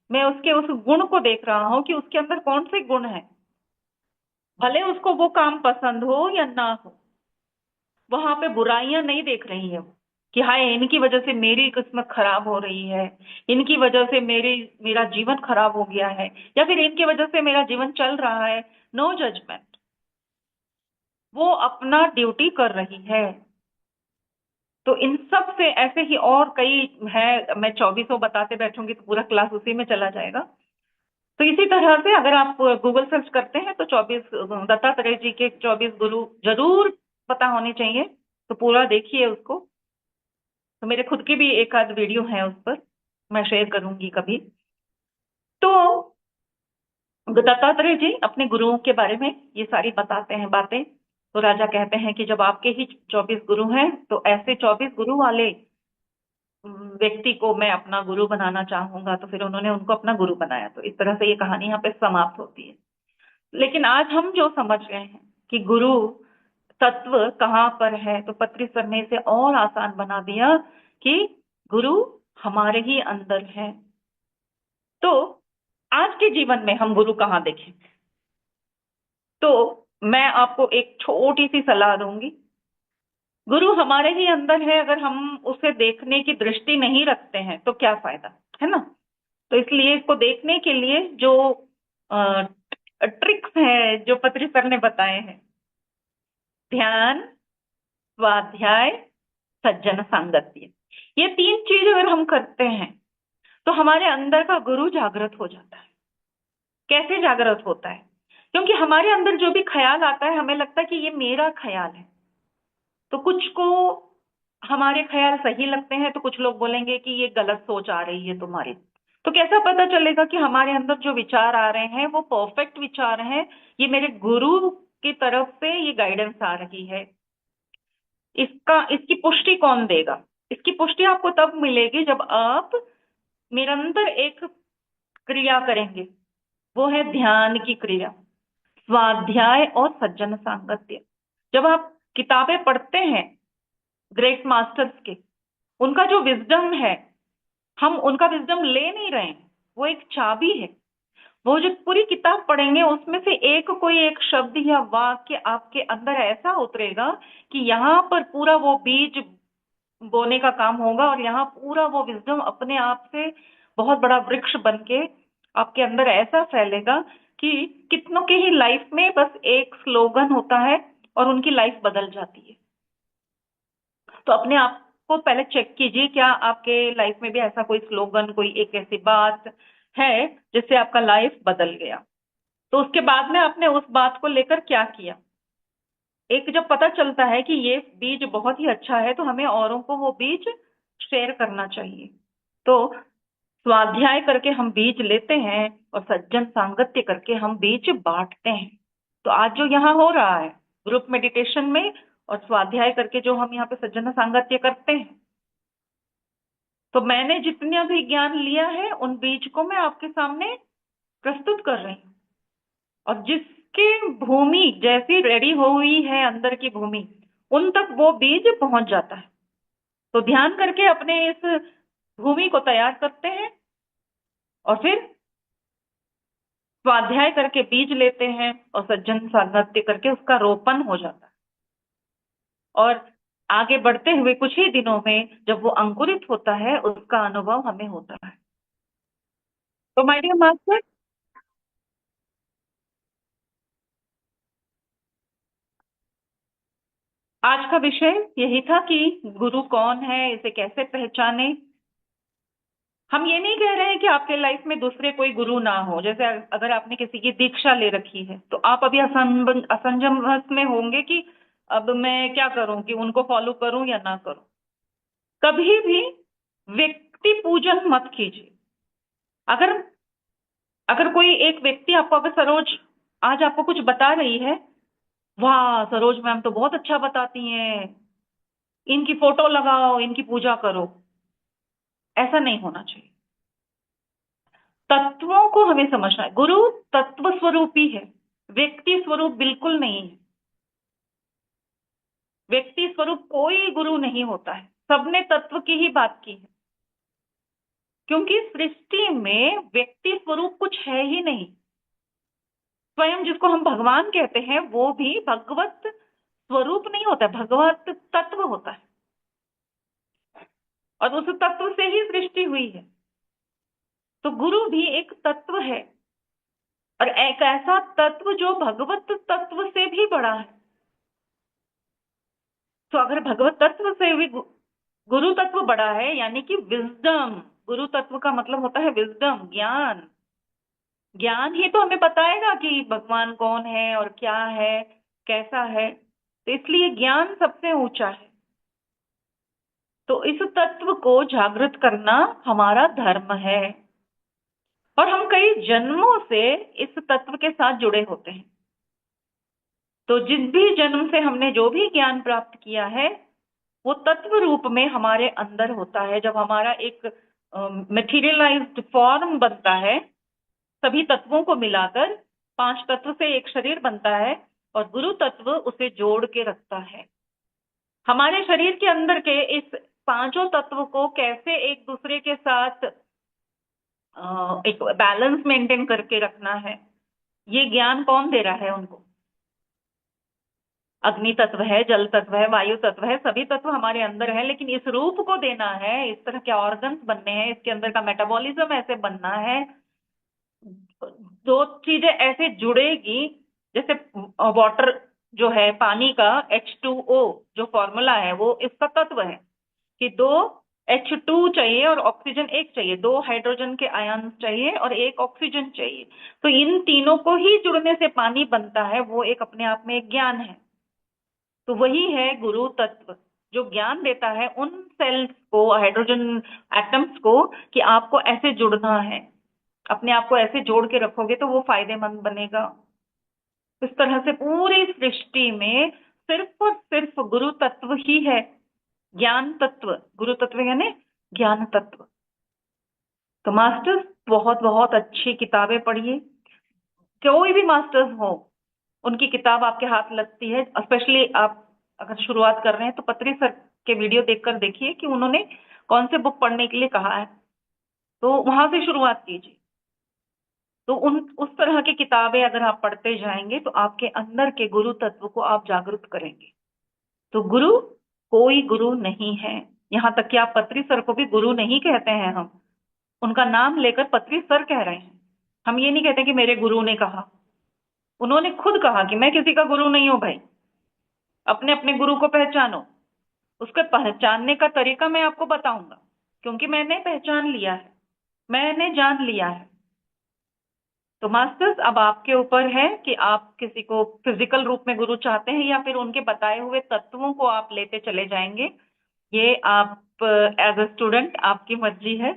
मैं उसके उस गुण को देख रहा हूं कि उसके अंदर कौन से गुण है। भले उसको वो काम पसंद हो या ना हो, वहां पे बुराइयां नहीं देख रही है वो, कि हाय इनकी वजह से मेरी किस्मत खराब हो रही है, इनकी वजह से मेरा जीवन खराब हो गया है, या फिर इनकी वजह से मेरा जीवन चल रहा है। नो जजमेंट, वो अपना ड्यूटी कर रही है। तो इन सब से ऐसे ही और कई है, मैं 2400 बताते बैठूंगी तो पूरा क्लास उसी में चला जाएगा। तो इसी तरह से अगर आप गूगल सर्च करते हैं तो 24 दत्तात्रेय जी के 24 गुरु जरूर पता होने चाहिए। तो पूरा देखिए उसको। तो मेरे खुद की भी एक आध वीडियो है उस पर, मैं शेयर करूंगी कभी। तो दत्तात्रेय जी अपने गुरुओं के बारे में ये सारी बताते हैं बातें। तो राजा कहते हैं कि जब आपके ही 24 गुरु हैं तो ऐसे 24 गुरु वाले व्यक्ति को मैं अपना गुरु बनाना चाहूंगा। तो फिर उन्होंने उनको अपना गुरु बनाया। तो इस तरह से ये कहानी यहाँ पे समाप्त होती है। लेकिन आज हम जो समझ गए हैं कि गुरु तत्व कहाँ पर है, तो पत्री सर ने इसे और आसान बना दिया कि गुरु हमारे ही अंदर है। तो आज के जीवन में हम गुरु कहाँ देखें? तो मैं आपको एक छोटी सी सलाह दूंगी। गुरु हमारे ही अंदर है, अगर हम उसे देखने की दृष्टि नहीं रखते हैं तो क्या फायदा, है ना? तो इसलिए इसको देखने के लिए जो ट्रिक्स हैं जो पत्री सर ने बताए हैं, ध्यान, स्वाध्याय, सज्जन सांगत्य, ये तीन चीज अगर हम करते हैं तो हमारे अंदर का गुरु जागृत हो जाता है। कैसे जागृत होता है? क्योंकि हमारे अंदर जो भी ख्याल आता है, हमें लगता है कि ये मेरा ख्याल है। तो कुछ को हमारे ख्याल सही लगते हैं, तो कुछ लोग बोलेंगे कि ये गलत सोच आ रही है तुम्हारी। तो कैसा पता चलेगा कि हमारे अंदर जो विचार आ रहे हैं वो परफेक्ट विचार हैं, ये मेरे गुरु की तरफ से ये गाइडेंस आ रही है? इसकी पुष्टि कौन देगा? इसकी पुष्टि आपको तब मिलेगी जब आप निरंतर एक क्रिया करेंगे, वो है ध्यान की क्रिया, स्वाध्याय और सज्जन सांगत्य। जब आप किताबें पढ़ते हैं ग्रेट मास्टर्स के, उनका जो विजडम है, हम उनका विजडम ले नहीं रहे हैं, वो एक चाबी है। वो जो पूरी किताब पढ़ेंगे उसमें से एक कोई एक शब्द या वाक्य आपके अंदर ऐसा उतरेगा कि यहाँ पर पूरा वो बीज बोने का काम होगा, और यहाँ पूरा वो विजडम अपने आप से बहुत बड़ा वृक्ष बन के आपके अंदर ऐसा फैलेगा कि कितनों के ही लाइफ में बस एक स्लोगन होता है और उनकी लाइफ बदल जाती है। तो अपने आप को पहले चेक कीजिए, क्या आपके लाइफ में भी ऐसा कोई स्लोगन, कोई एक ऐसी बात है जिससे आपका लाइफ बदल गया? तो उसके बाद में आपने उस बात को लेकर क्या किया? एक जब पता चलता है कि ये बीज बहुत ही अच्छा है, तो हमें औरों को वो बीज शेयर करना चाहिए। तो स्वाध्याय करके हम बीज लेते हैं और सज्जन सांगत्य करके हम बीज बांटते हैं। तो आज जो यहाँ हो रहा है ग्रुप मेडिटेशन में, और स्वाध्याय करके जो हम यहाँ पे सज्जन सांगत्य करते हैं, तो मैंने जितना भी ज्ञान लिया है उन बीज को मैं आपके सामने प्रस्तुत कर रही हूँ। और जिसके भूमि जैसी रेडी हुई है अंदर की भूमि, उन तक वो बीज पहुंच जाता है। तो ध्यान करके अपने इस भूमि को तैयार करते हैं, और फिर स्वाध्याय करके बीज लेते हैं, और सज्जन सांगत्य करके उसका रोपण हो जाता है। और आगे बढ़ते हुए कुछ ही दिनों में जब वो अंकुरित होता है, उसका अनुभव हमें होता है। तो माय डियर मास्टर, आज का विषय यही था कि गुरु कौन है, इसे कैसे पहचाने। हम ये नहीं कह रहे हैं कि आपके लाइफ में दूसरे कोई गुरु ना हो। जैसे अगर आपने किसी की दीक्षा ले रखी है तो आप अभी असंजम में होंगे कि अब मैं क्या करूं, कि उनको फॉलो करूं या ना करूं। कभी भी व्यक्ति पूजन मत कीजिए। अगर अगर कोई एक व्यक्ति आपको, अगर सरोज आज आपको कुछ बता रही है, वाह सरोज मैम तो बहुत अच्छा बताती हैं, इनकी फोटो लगाओ, इनकी पूजा करो, ऐसा नहीं होना चाहिए। तत्वों को हमें समझना है। गुरु तत्व स्वरूपी है, व्यक्ति स्वरूप बिल्कुल नहीं है। व्यक्ति स्वरूप कोई गुरु नहीं होता है, सबने तत्व की ही बात की है। क्योंकि सृष्टि में व्यक्ति स्वरूप कुछ है ही नहीं। स्वयं जिसको हम भगवान कहते हैं वो भी भगवत स्वरूप नहीं होता है, भगवत तत्व होता है, और उस तत्व से ही सृष्टि हुई है। तो गुरु भी एक तत्व है, और एक ऐसा तत्व जो भगवत तत्व से भी बड़ा है। तो अगर भगवत तत्व से भी गुरु तत्व बड़ा है, यानी कि विजडम, गुरु तत्व का मतलब होता है विजडम, ज्ञान। ज्ञान ही तो हमें बताएगा कि भगवान कौन है और क्या है, कैसा है। तो इसलिए ज्ञान सबसे ऊंचा है। तो इस तत्व को जागृत करना हमारा धर्म है, और हम कई जन्मों से इस तत्व के साथ जुड़े होते हैं। तो जिस भी जन्म से हमने जो भी ज्ञान प्राप्त किया है, वो तत्व रूप में हमारे अंदर होता है। जब हमारा एक मटेरियलाइज्ड फॉर्म बनता है, सभी तत्वों को मिलाकर 5 तत्व से एक शरीर बनता है, और गुरु तत्व उसे जोड़ के रखता है। हमारे शरीर के अंदर के इस 5 तत्व को कैसे एक दूसरे के साथ एक बैलेंस मेंटेन करके रखना है, ये ज्ञान कौन दे रहा है उनको? अग्नि तत्व है, जल तत्व है, वायु तत्व है, सभी तत्व हमारे अंदर है, लेकिन इस रूप को देना है, इस तरह के ऑर्गन्स बनने हैं, इसके अंदर का मेटाबॉलिज्म ऐसे बनना है, दो चीजें ऐसे जुड़ेगी, जैसे वाटर जो है पानी का H2O जो फॉर्मूला है वो इसका तत्व है कि दो H2 चाहिए और ऑक्सीजन एक चाहिए, दो हाइड्रोजन के आयन चाहिए और एक ऑक्सीजन चाहिए। तो इन तीनों को ही जुड़ने से पानी बनता है, वो एक अपने आप में एक ज्ञान है। तो वही है गुरु तत्व, जो ज्ञान देता है उन सेल्स को, हाइड्रोजन एटम्स को, कि आपको ऐसे जुड़ना है, अपने आप को ऐसे जोड़ के रखोगे तो वो फायदेमंद बनेगा। इस तरह से पूरी सृष्टि में सिर्फ और सिर्फ गुरु तत्व ही है, ज्ञान तत्व, गुरु तत्व यानी ज्ञान तत्व। तो मास्टर्स बहुत बहुत अच्छी किताबें पढ़िए, कोई भी मास्टर्स हो उनकी किताब आपके हाथ लगती है, स्पेशली आप अगर शुरुआत कर रहे हैं तो पत्री सर के वीडियो देखकर देखिए कि उन्होंने कौन से बुक पढ़ने के लिए कहा है, तो वहां से शुरुआत कीजिए। तो उस तरह की किताबें अगर आप पढ़ते जाएंगे तो आपके अंदर के गुरु तत्व को आप जागृत करेंगे। तो गुरु कोई गुरु नहीं है, यहाँ तक कि आप पत्री सर को भी गुरु नहीं कहते हैं, हम उनका नाम लेकर पत्री सर कह रहे हैं। हम ये नहीं कहते कि मेरे गुरु ने कहा, उन्होंने खुद कहा कि मैं किसी का गुरु नहीं हूं भाई, अपने अपने गुरु को पहचानो। उसके पहचानने का तरीका मैं आपको बताऊंगा, क्योंकि मैंने पहचान लिया है, मैंने जान लिया है। तो मास्टर्स अब आपके ऊपर है कि आप किसी को फिजिकल रूप में गुरु चाहते हैं या फिर उनके बताए हुए तत्वों को आप लेते चले जाएंगे, ये आप एज अ स्टूडेंट आपकी मर्जी है।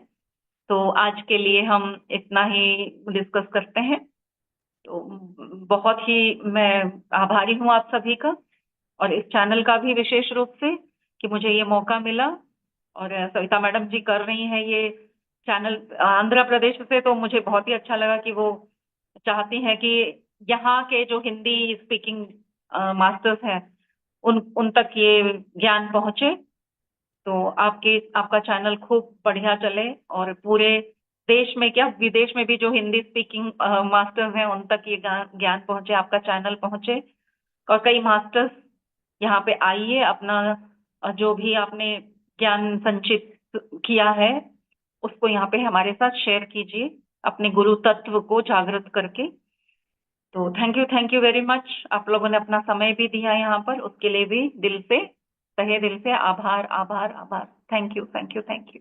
तो आज के लिए हम इतना ही डिस्कस करते हैं। तो बहुत ही मैं आभारी हूँ आप सभी का, और इस चैनल का भी विशेष रूप से कि मुझे ये मौका मिला। और सविता मैडम जी कर रही हैं ये चैनल आंध्र प्रदेश से, तो मुझे बहुत ही अच्छा लगा कि वो चाहती हैं कि यहाँ के जो हिंदी स्पीकिंग मास्टर्स हैं उन तक ये ज्ञान पहुंचे। तो आपका चैनल खूब बढ़िया चले, और पूरे देश में क्या विदेश में भी जो हिंदी स्पीकिंग मास्टर्स हैं उन तक ये ज्ञान पहुंचे, आपका चैनल पहुंचे। और कई मास्टर्स यहाँ पे आइए, अपना जो भी आपने ज्ञान संचित किया है उसको यहाँ पे हमारे साथ शेयर कीजिए, अपने गुरु तत्व को जागृत करके। तो थैंक यू वेरी मच, आप लोगों ने अपना समय भी दिया यहाँ पर, उसके लिए भी दिल से, तहे दिल से आभार आभार आभार। Thank you thank you thank you.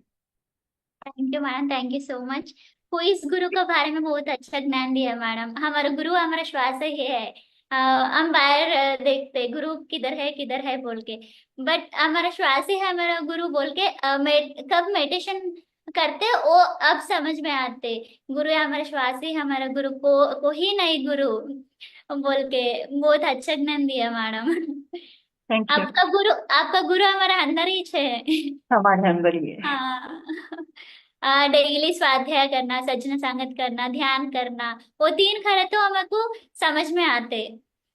Thank you madam, thank you so much. को इस गुरु के बारे में बहुत अच्छा ज्ञान दिया मैडम। हमारा गुरु हमारा श्वास ही है। हम बाहर देखते गुरु किधर है बोल के, बट हमारा श्वास ही है हमारा गुरु बोल के। कब मेडिटेशन करते वो अब समझ में आते, गुरु है हमारा श्वास ही हमारा गुरु, को ही नहीं गुरु बोल के। बहुत अच्छा ज्ञान दिया मैडम। Thank you. आपका गुरु हमारा अंदर ही है। हमारे अंदर ही है। हाँ, डेली स्वाध्याय करना, सज्जन संगत करना, ध्यान करना, वो तीन खड़े तो हमको समझ में आते।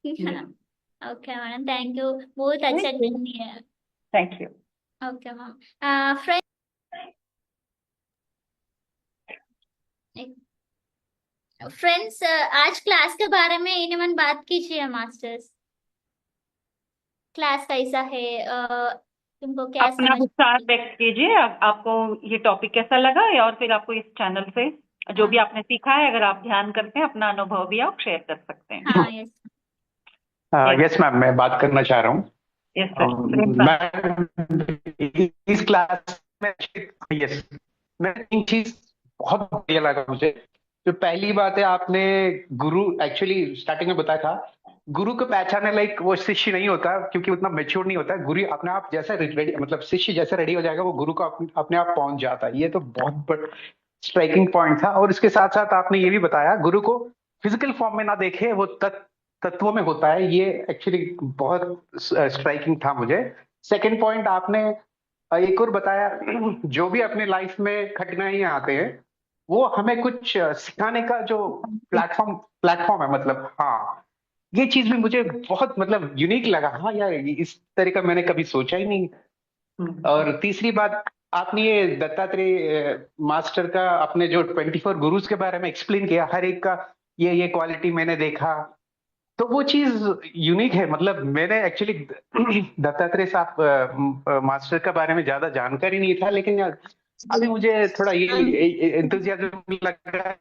ओके मैडम, थैंक यू, बहुत अच्छा ज्ञान दिया। Thank you. Okay ma'am. Friends, आज क्लास के बारे में इन्हें बात कीजिए मास्टर्स। क्लास कैसा है, तुमको क्या अपना समझ। विचार व्यक्त कीजिए, आपको ये टॉपिक कैसा लगा, और फिर आपको इस चैनल से जो भी आपने सीखा है, अगर आप ध्यान करते हैं अपना अनुभव भी आप शेयर कर सकते हैं। हाँ यस। यस मैम, मैं बात करना चाह रहा हूँ। Yes sir. मैं इस क्लास में, यस, मैं तीन चीज बहुत बढ़िया लगा मुझे। तो पहली बात है, आपने गुरु एक्चुअली स्टार्टिंग में बताया था, गुरु को पहचानने लाइक वो शिष्य नहीं होता, क्योंकि उतना मेच्योर नहीं होता। गुरु अपने आप जैसे रेडी, मतलब शिष्य जैसे रेडी हो जाएगा वो गुरु को अपने आप पहुंच जाता है। ये तो बहुत स्ट्राइकिंग पॉइंट था। और इसके साथ साथ आपने ये भी बताया, गुरु को फिजिकल फॉर्म में ना देखे, वो तत्वों में होता है। ये एक्चुअली बहुत स्ट्राइकिंग था मुझे। सेकंड पॉइंट आपने एक और बताया, जो भी अपने लाइफ में कठिनाइयां आते हैं वो हमें कुछ सिखाने का जो प्लेटफॉर्म है, मतलब हाँ, ये चीज भी मुझे बहुत मतलब यूनिक लगा। हाँ यार, इस तरह का मैंने कभी सोचा ही नहीं। और तीसरी बात, आपने ये दत्तात्रेय मास्टर का अपने जो 24 गुरुज के बारे में एक्सप्लेन किया, हर एक का ये क्वालिटी मैंने देखा, तो वो चीज यूनिक है। मतलब मैंने एक्चुअली दत्तात्रेय साहब मास्टर के बारे में ज्यादा जानकारी नहीं था, लेकिन अभी मुझे थोड़ा ये एंथुजियाज्म लग रहा है।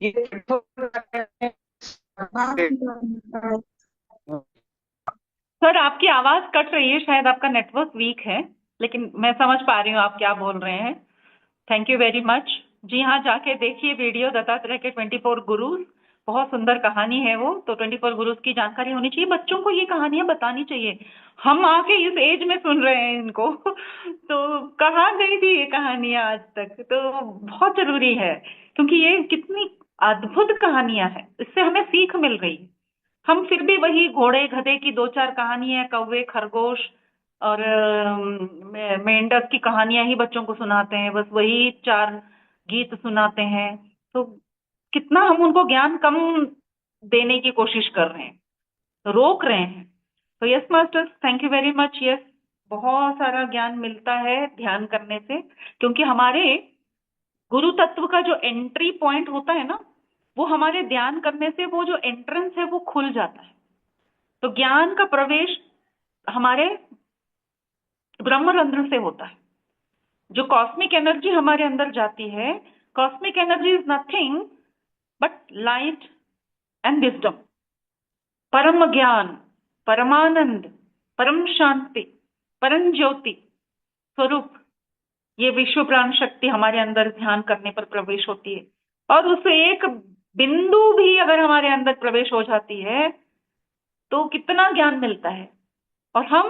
ये सर आपकी आवाज कट रही है, शायद आपका नेटवर्क वीक है, लेकिन मैं समझ पा रही हूँ आप क्या बोल रहे हैं। Thank you very much. जी हाँ, जाके देखिए वीडियो दत्तात्रेय के 24 गुरुज, बहुत सुंदर कहानी है वो। तो 24 गुरुज की जानकारी होनी चाहिए, बच्चों को ये कहानियां बतानी चाहिए। हम आके इस एज में सुन रहे हैं इनको तो कहाँ गई थी ये कहानियां आज तक? तो बहुत जरूरी है, क्योंकि ये कितनी अद्भुत कहानियां हैं, इससे हमें सीख मिल रही है। हम फिर भी वही घोड़े गधे की दो चार कहानियां, कौवे खरगोश और मेंढक की कहानियां ही बच्चों को सुनाते हैं, बस वही चार गीत सुनाते हैं। तो कितना हम उनको ज्ञान कम देने की कोशिश कर रहे हैं, रोक रहे हैं। तो yes masters, thank you very much. Yes, बहुत सारा ज्ञान मिलता है ध्यान करने से, क्योंकि हमारे गुरु तत्व का जो एंट्री पॉइंट होता है ना, वो हमारे ध्यान करने से वो जो एंट्रेंस है वो खुल जाता है। तो ज्ञान का प्रवेश हमारे ब्रह्मरंध्र से होता है। जो कॉस्मिक एनर्जी हमारे अंदर जाती है, cosmic energy is nothing but light and wisdom, परम ज्ञान, परमानंद, परम शांति, परम ज्योति स्वरूप। ये विश्व प्राण शक्ति हमारे अंदर ध्यान करने पर प्रवेश होती है, और उस एक बिंदु भी अगर हमारे अंदर प्रवेश हो जाती है तो कितना ज्ञान मिलता है। और हम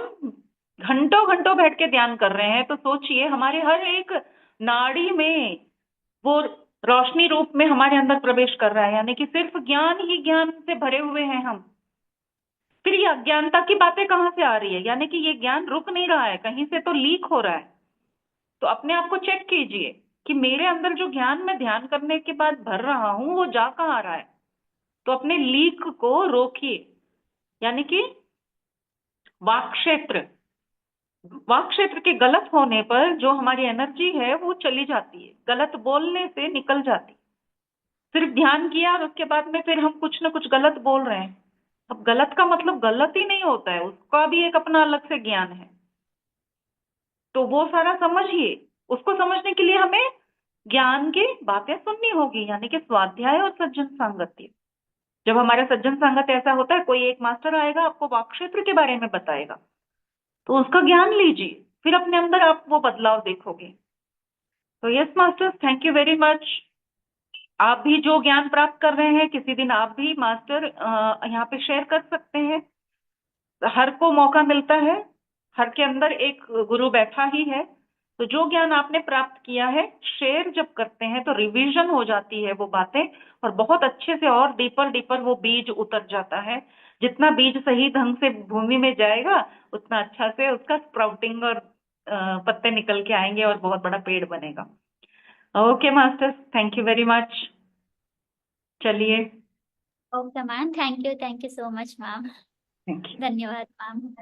घंटों घंटों बैठ के ध्यान कर रहे हैं, तो सोचिए हमारे हर एक नाड़ी में वो रोशनी रूप में हमारे अंदर प्रवेश कर रहा है, यानी कि सिर्फ ज्ञान ही ज्ञान से भरे हुए हैं हम। फिर ये अज्ञानता की बातें कहाँ से आ रही है? यानी कि ये ज्ञान रुक नहीं रहा है, कहीं से तो लीक हो रहा है। तो अपने आप को चेक कीजिए कि मेरे अंदर जो ज्ञान मैं ध्यान करने के बाद भर रहा हूं वो जा कहाँ आ रहा है। तो अपने लीक को रोकिए, यानी कि वाक क्षेत्र, वाक क्षेत्र के गलत होने पर जो हमारी एनर्जी है वो चली जाती है, गलत बोलने से निकल जाती। सिर्फ ध्यान किया और उसके बाद में फिर हम कुछ ना कुछ गलत बोल रहे हैं। अब गलत का मतलब गलत ही नहीं होता है, उसका भी एक अपना अलग से ज्ञान है। तो वो सारा समझिए, उसको समझने के लिए हमें ज्ञान की बातें सुननी होगी, यानी कि स्वाध्याय और सज्जन सांगत्य। जब हमारा सज्जन संगत ऐसा होता है, कोई एक मास्टर आएगा आपको वाक क्षेत्र के बारे में बताएगा, तो उसका ज्ञान लीजिए, फिर अपने अंदर आप वो बदलाव देखोगे। तो yes masters, thank you very much. आप भी जो ज्ञान प्राप्त कर रहे हैं, किसी दिन आप भी मास्टर यहाँ पे शेयर कर सकते हैं। हर को मौका मिलता है, हर के अंदर एक गुरु बैठा ही है। तो जो ज्ञान आपने प्राप्त किया है, शेयर जब करते हैं तो रिवीजन हो जाती है वो बातें, और बहुत अच्छे से और डीपर डीपर वो बीज उतर जाता है। जितना बीज सही ढंग से भूमि में जाएगा, उतना अच्छा से उसका स्प्राउटिंग और पत्ते निकल के आएंगे और बहुत बड़ा पेड़ बनेगा। Okay masters, thank you very much. चलिए, okay ma'am, thank you so much ma'am. Thank you. धन्यवाद मैम।